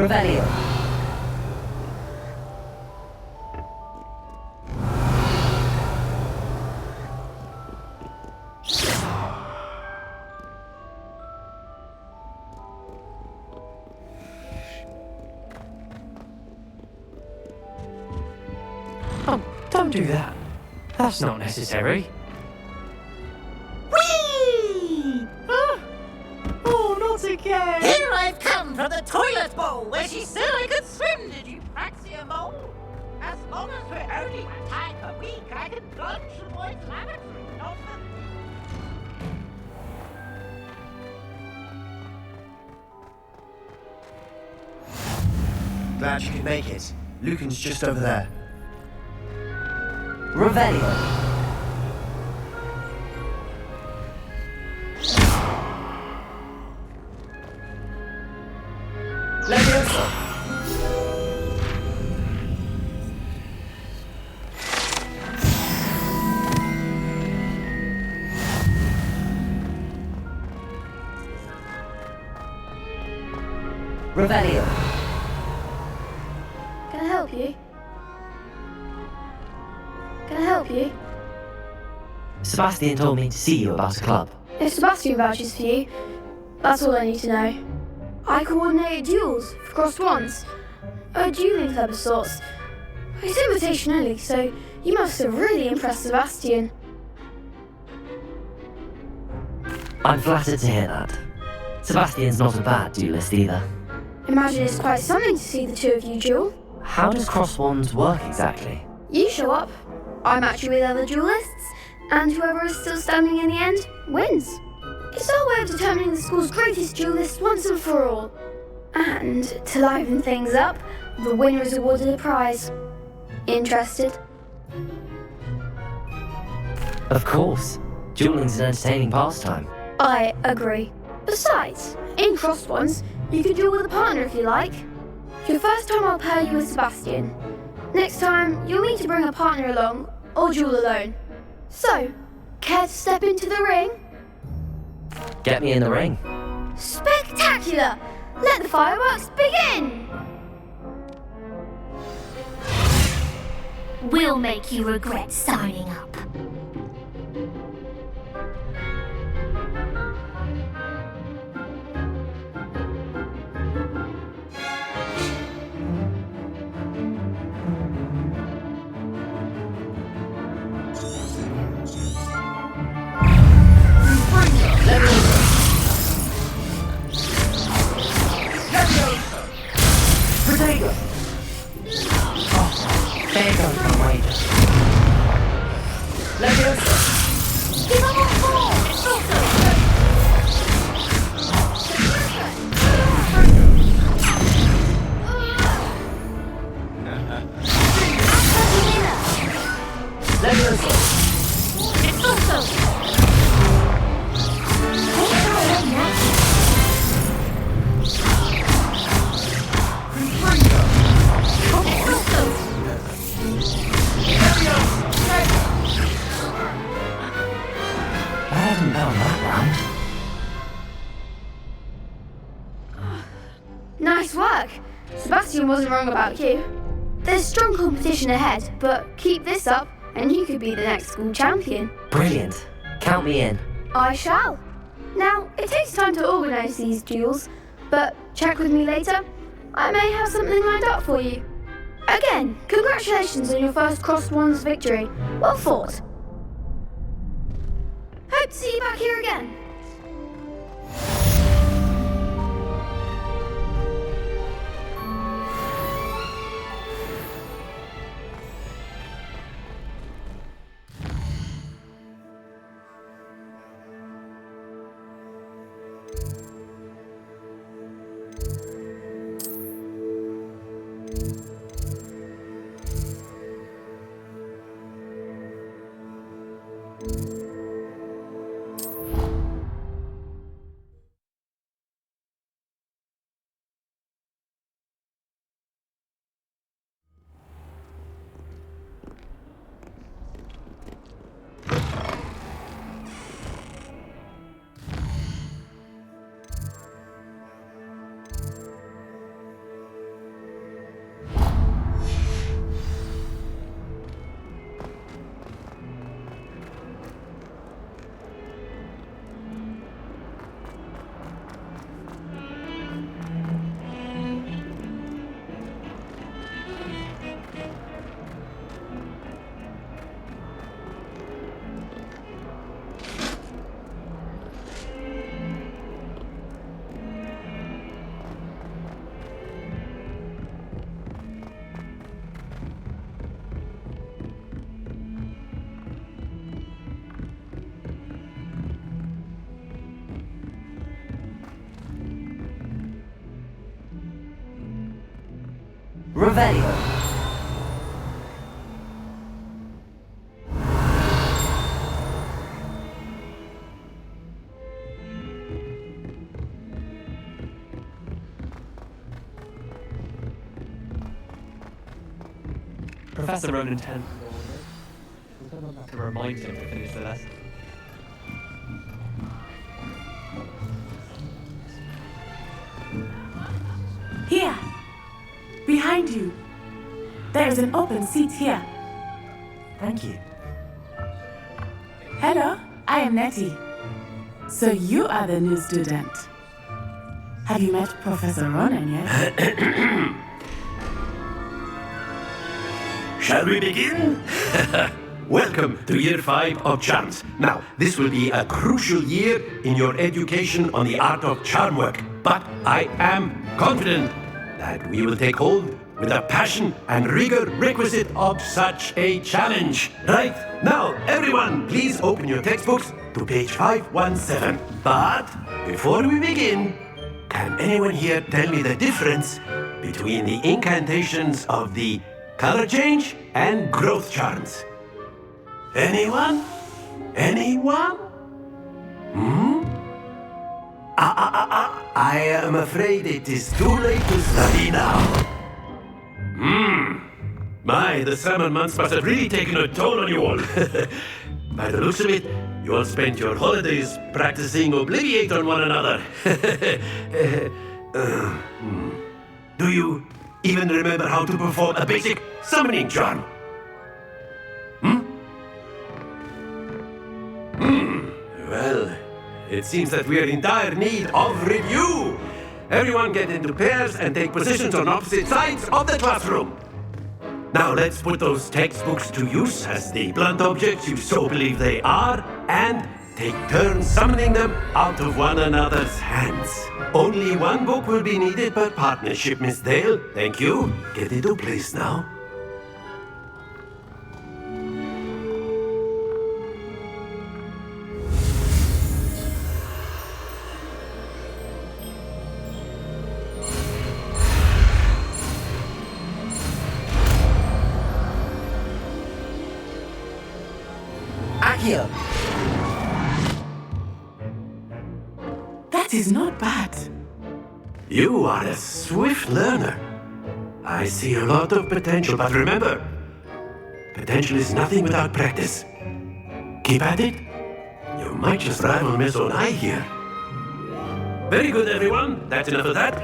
Revelio.
Oh, don't do that. That's not necessary.
Whee!
Oh, not again!
Here I've come from the toilet bowl where she said I could swim, did you praxia mole? As long as we're only one time per week, I can plunge the boy's lavatory, not
Glad you could make it. Lucan's just over there.
Revelio. Leviosa. Revelio.
Can I help you? Can I help you?
Sebastian told me to see you about a club.
If Sebastian vouches for you, that's all I need to know. I coordinate duels for crossed ones. A dueling club of sorts. It's invitation only, so you must have really impressed Sebastian.
I'm flattered to hear that. Sebastian's not a bad duelist either.
Imagine it's quite something to see the two of you duel.
How does cross wands work exactly?
You show up, I match you with other duelists, and whoever is still standing in the end wins. It's our way of determining the school's greatest duelist once and for all. And to liven things up, the winner is awarded a prize. Interested?
Of course. Dueling's an entertaining pastime.
I agree. Besides, in crossed ones, you can duel with a partner if you like. Your first time I'll pair you with Sebastian. Next time, you'll need to bring a partner along, or duel alone. So, care to step into the ring?
Get me in the ring.
Spectacular! Let the fireworks begin!
We'll make you regret signing up.
Potato! Oh, there goes my wages. Leviosa!
Give up on four! It's also
Leviosa!
It's also
I haven't done that round.
Nice work! Sebastian wasn't wrong about you. There's strong competition ahead, but keep this up and you could be the next school champion.
Brilliant. Count me in.
I shall. Now, it takes time to organise these duels, but check with me later. I may have something lined up for you. Again, congratulations on your first crossed ones victory. Well fought. Hope to see you back here again.
Revelio.
Professor wrote an intent to remind him to finish the lesson.
Here, behind you. There is an open seat here.
Thank you.
Hello, I am Nettie. So you are the new student. Have you met Professor Ronan yet?
Shall we begin? Welcome to Year 5 of Charms. Now, this will be a crucial year in your education on the art of charm work. But I am confident that we will take hold with the passion and rigor requisite of such a challenge. Right, now everyone, please open your textbooks to page 517. But before we begin, can anyone here tell me the difference between the incantations of the color change and growth charms? Anyone? Anyone? I am afraid it is too late to study now. My, the summer months must have really taken a toll on you all. By the looks of it, you all spent your holidays practicing Obliviate on one another. Do you even remember how to perform a basic summoning charm? Well, it seems that we are in dire need of review. Everyone get into pairs and take positions on opposite sides of the classroom. Now let's put those textbooks to use as the blunt objects you so believe they are, and take turns summoning them out of one another's hands. Only one book will be needed per partnership, Miss Dale. Thank you. Get into place now.
Here.
That is not bad.
You are a swift learner. I see a lot of potential, but remember, potential is nothing without practice. Keep at it. You might just rival Miss Onai here. Very good, everyone. That's enough of that.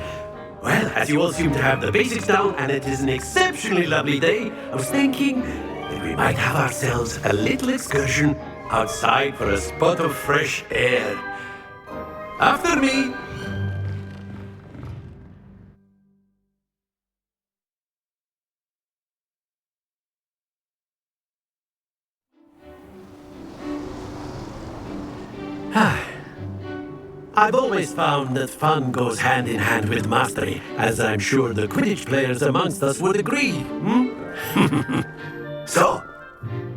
Well, as you all seem to have the basics down, and it is an exceptionally lovely day, I was thinking that we might have ourselves a little excursion outside for a spot of fresh air. After me. I've always found that fun goes hand in hand with mastery, as I'm sure the Quidditch players amongst us would agree. So,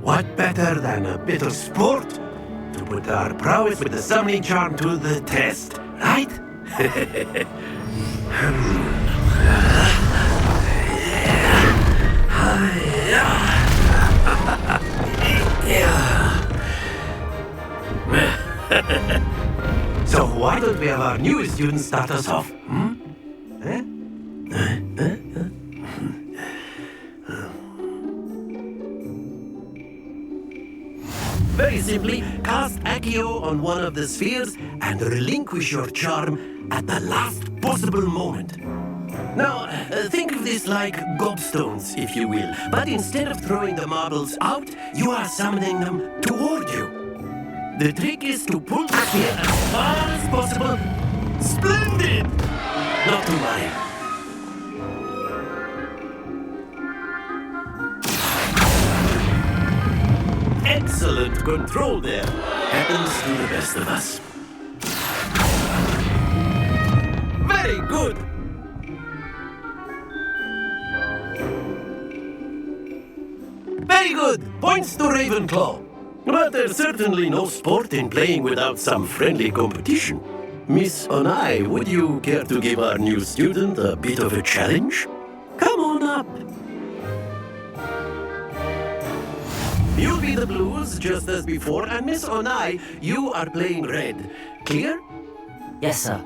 what better than a bit of sport to put our prowess with the summoning charm to the test, right? So why don't we have our newest student start us off? Very simply, cast Accio on one of the spheres and relinquish your charm at the last possible moment. Now, think of this like gobstones, if you will, but instead of throwing the marbles out, you are summoning them toward you. The trick is to pull the sphere as far as possible. Splendid! Not to worry. Excellent control there. Happens to the best of us. Very good. Very good. Points to Ravenclaw. But there's certainly no sport in playing without some friendly competition. Miss Onai, would you care to give our new student a bit of a challenge? Come on up.
You'll be the blues just as before, and Miss Onai, you are playing red. Clear?
Yes, sir.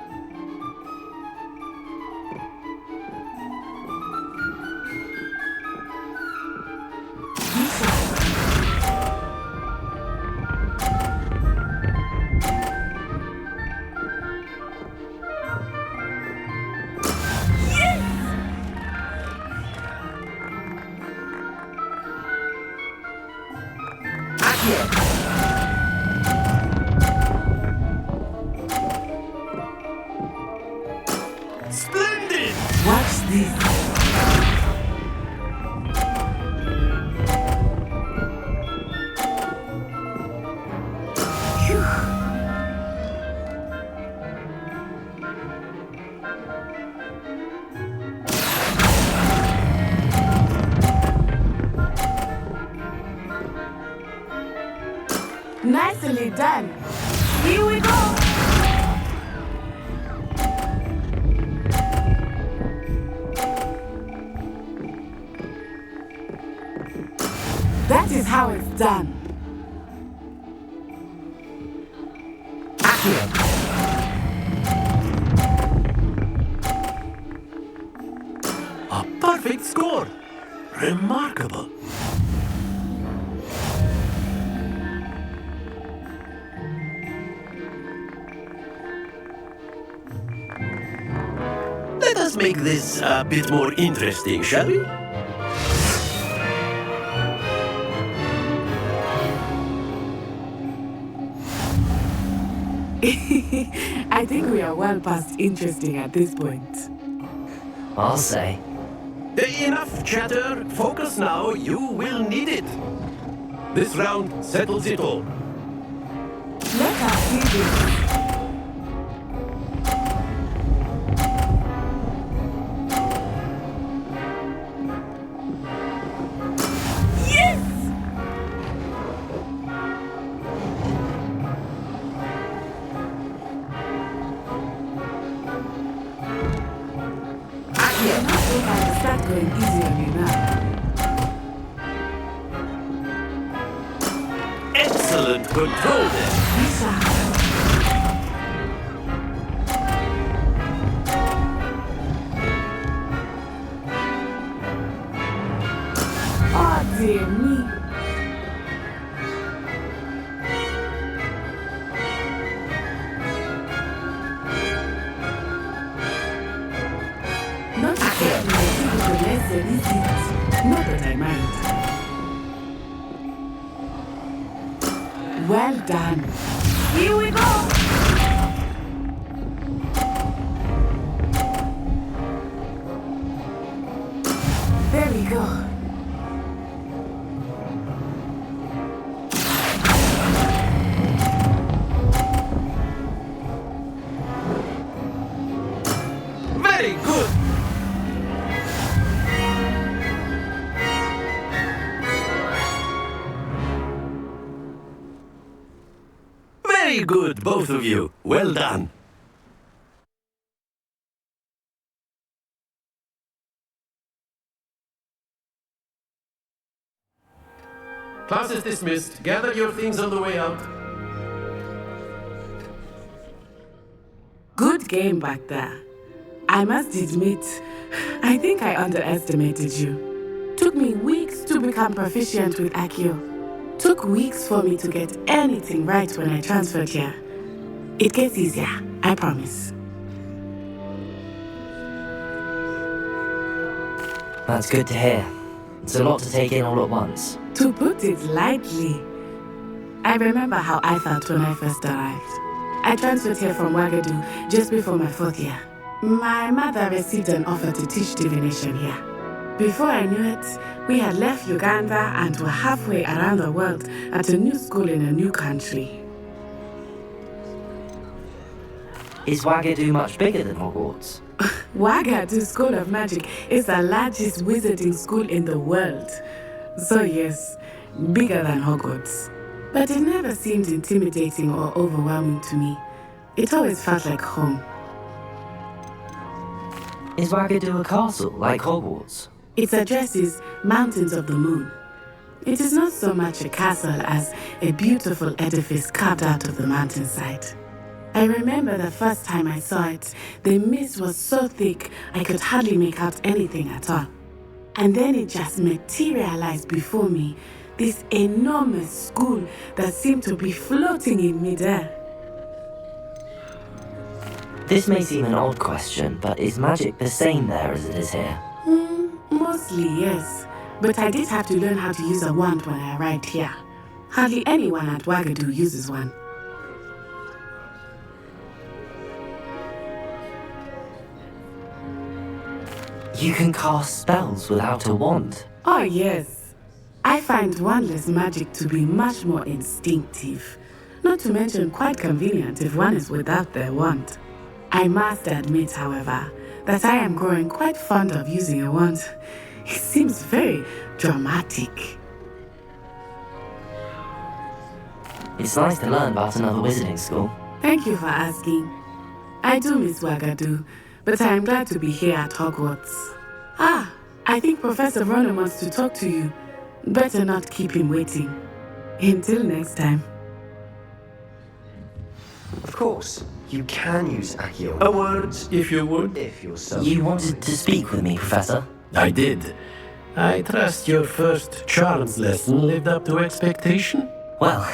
Splendid!
Watch this. Nicely done. Here we go. That is how it's done.
A perfect score. Remarkable. Let us make this a bit more interesting, shall we?
I think we are well past interesting at this point.
I'll say.
Enough chatter. Focus now. You will need it. This round settles it all.
Let us see this. Start going easy on you now.
Excellent control there.
Bisa. Oh dear me. Not lesson, is it? Not that I mind. Well done. Here we go. There we go.
Very good. Very good, both of you. Well done. Class is dismissed. Gather your things on the way out.
Good game back there. I must admit, I think I underestimated you. Took me weeks to become proficient with Accio. Took weeks for me to get anything right when I transferred here. It gets easier, I promise.
That's good to hear. It's a lot to take in all at once.
To put it lightly, I remember how I felt when I first arrived. I transferred here from Ouagadougou just before my 4th year. My mother received an offer to teach divination here. Before I knew it, we had left Uganda and were halfway around the world at a new school in a new country.
Is Ouagadougou much bigger than Hogwarts?
Ouagadougou School of Magic is the largest wizarding school in the world. So yes, bigger than Hogwarts. But it never seemed intimidating or overwhelming to me. It always felt like home.
Is Ouagadougou a castle like Hogwarts?
Its address is Mountains of the Moon. It is not so much a castle as a beautiful edifice carved out of the mountainside. I remember the first time I saw it, the mist was so thick I could hardly make out anything at all. And then it just materialized before me, this enormous school that seemed to be floating in midair.
This may seem an odd question, but is magic the same there as it is here?
Mostly, yes. But I did have to learn how to use a wand when I arrived here. Hardly anyone at Wagadu uses one.
You can cast spells without a wand?
Oh, yes. I find wandless magic to be much more instinctive. Not to mention quite convenient if one is without their wand. I must admit, however, that I am growing quite fond of using a wand. It seems very dramatic.
It's nice to learn about another wizarding school.
Thank you for asking. I do miss Wagadu, but I am glad to be here at Hogwarts. I think Professor Vernon wants to talk to you. Better not keep him waiting. Until next time.
Of course, you can use Accio.
A word, if you would.
If you're so...
You wanted to speak with me, Professor?
I did. I trust your first charms lesson lived up to expectation?
Well,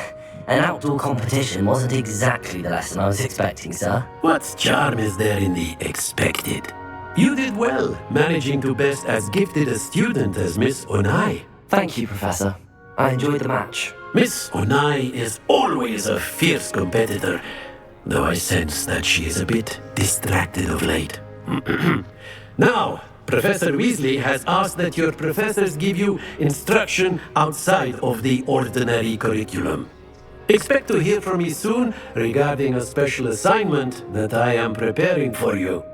an outdoor competition wasn't exactly the lesson I was expecting, sir.
What charm is there in the expected? You did well, managing to best as gifted a student as Miss Onai.
Thank you, Professor. I enjoyed the match.
Miss Onai is always a fierce competitor, though I sense that she is a bit distracted of late. Now, Professor Weasley has asked that your professors give you instruction outside of the ordinary curriculum. Expect to hear from me soon regarding a special assignment that I am preparing for you.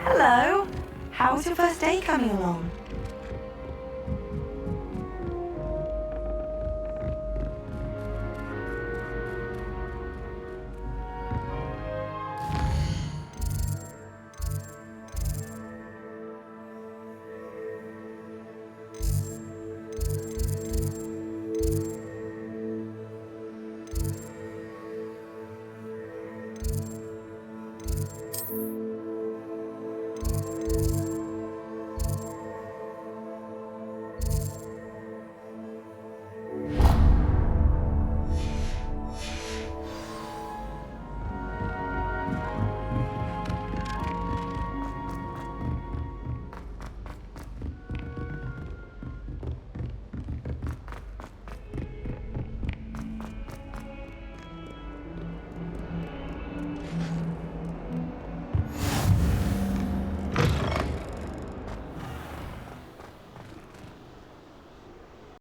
Hello. How's your first day coming along?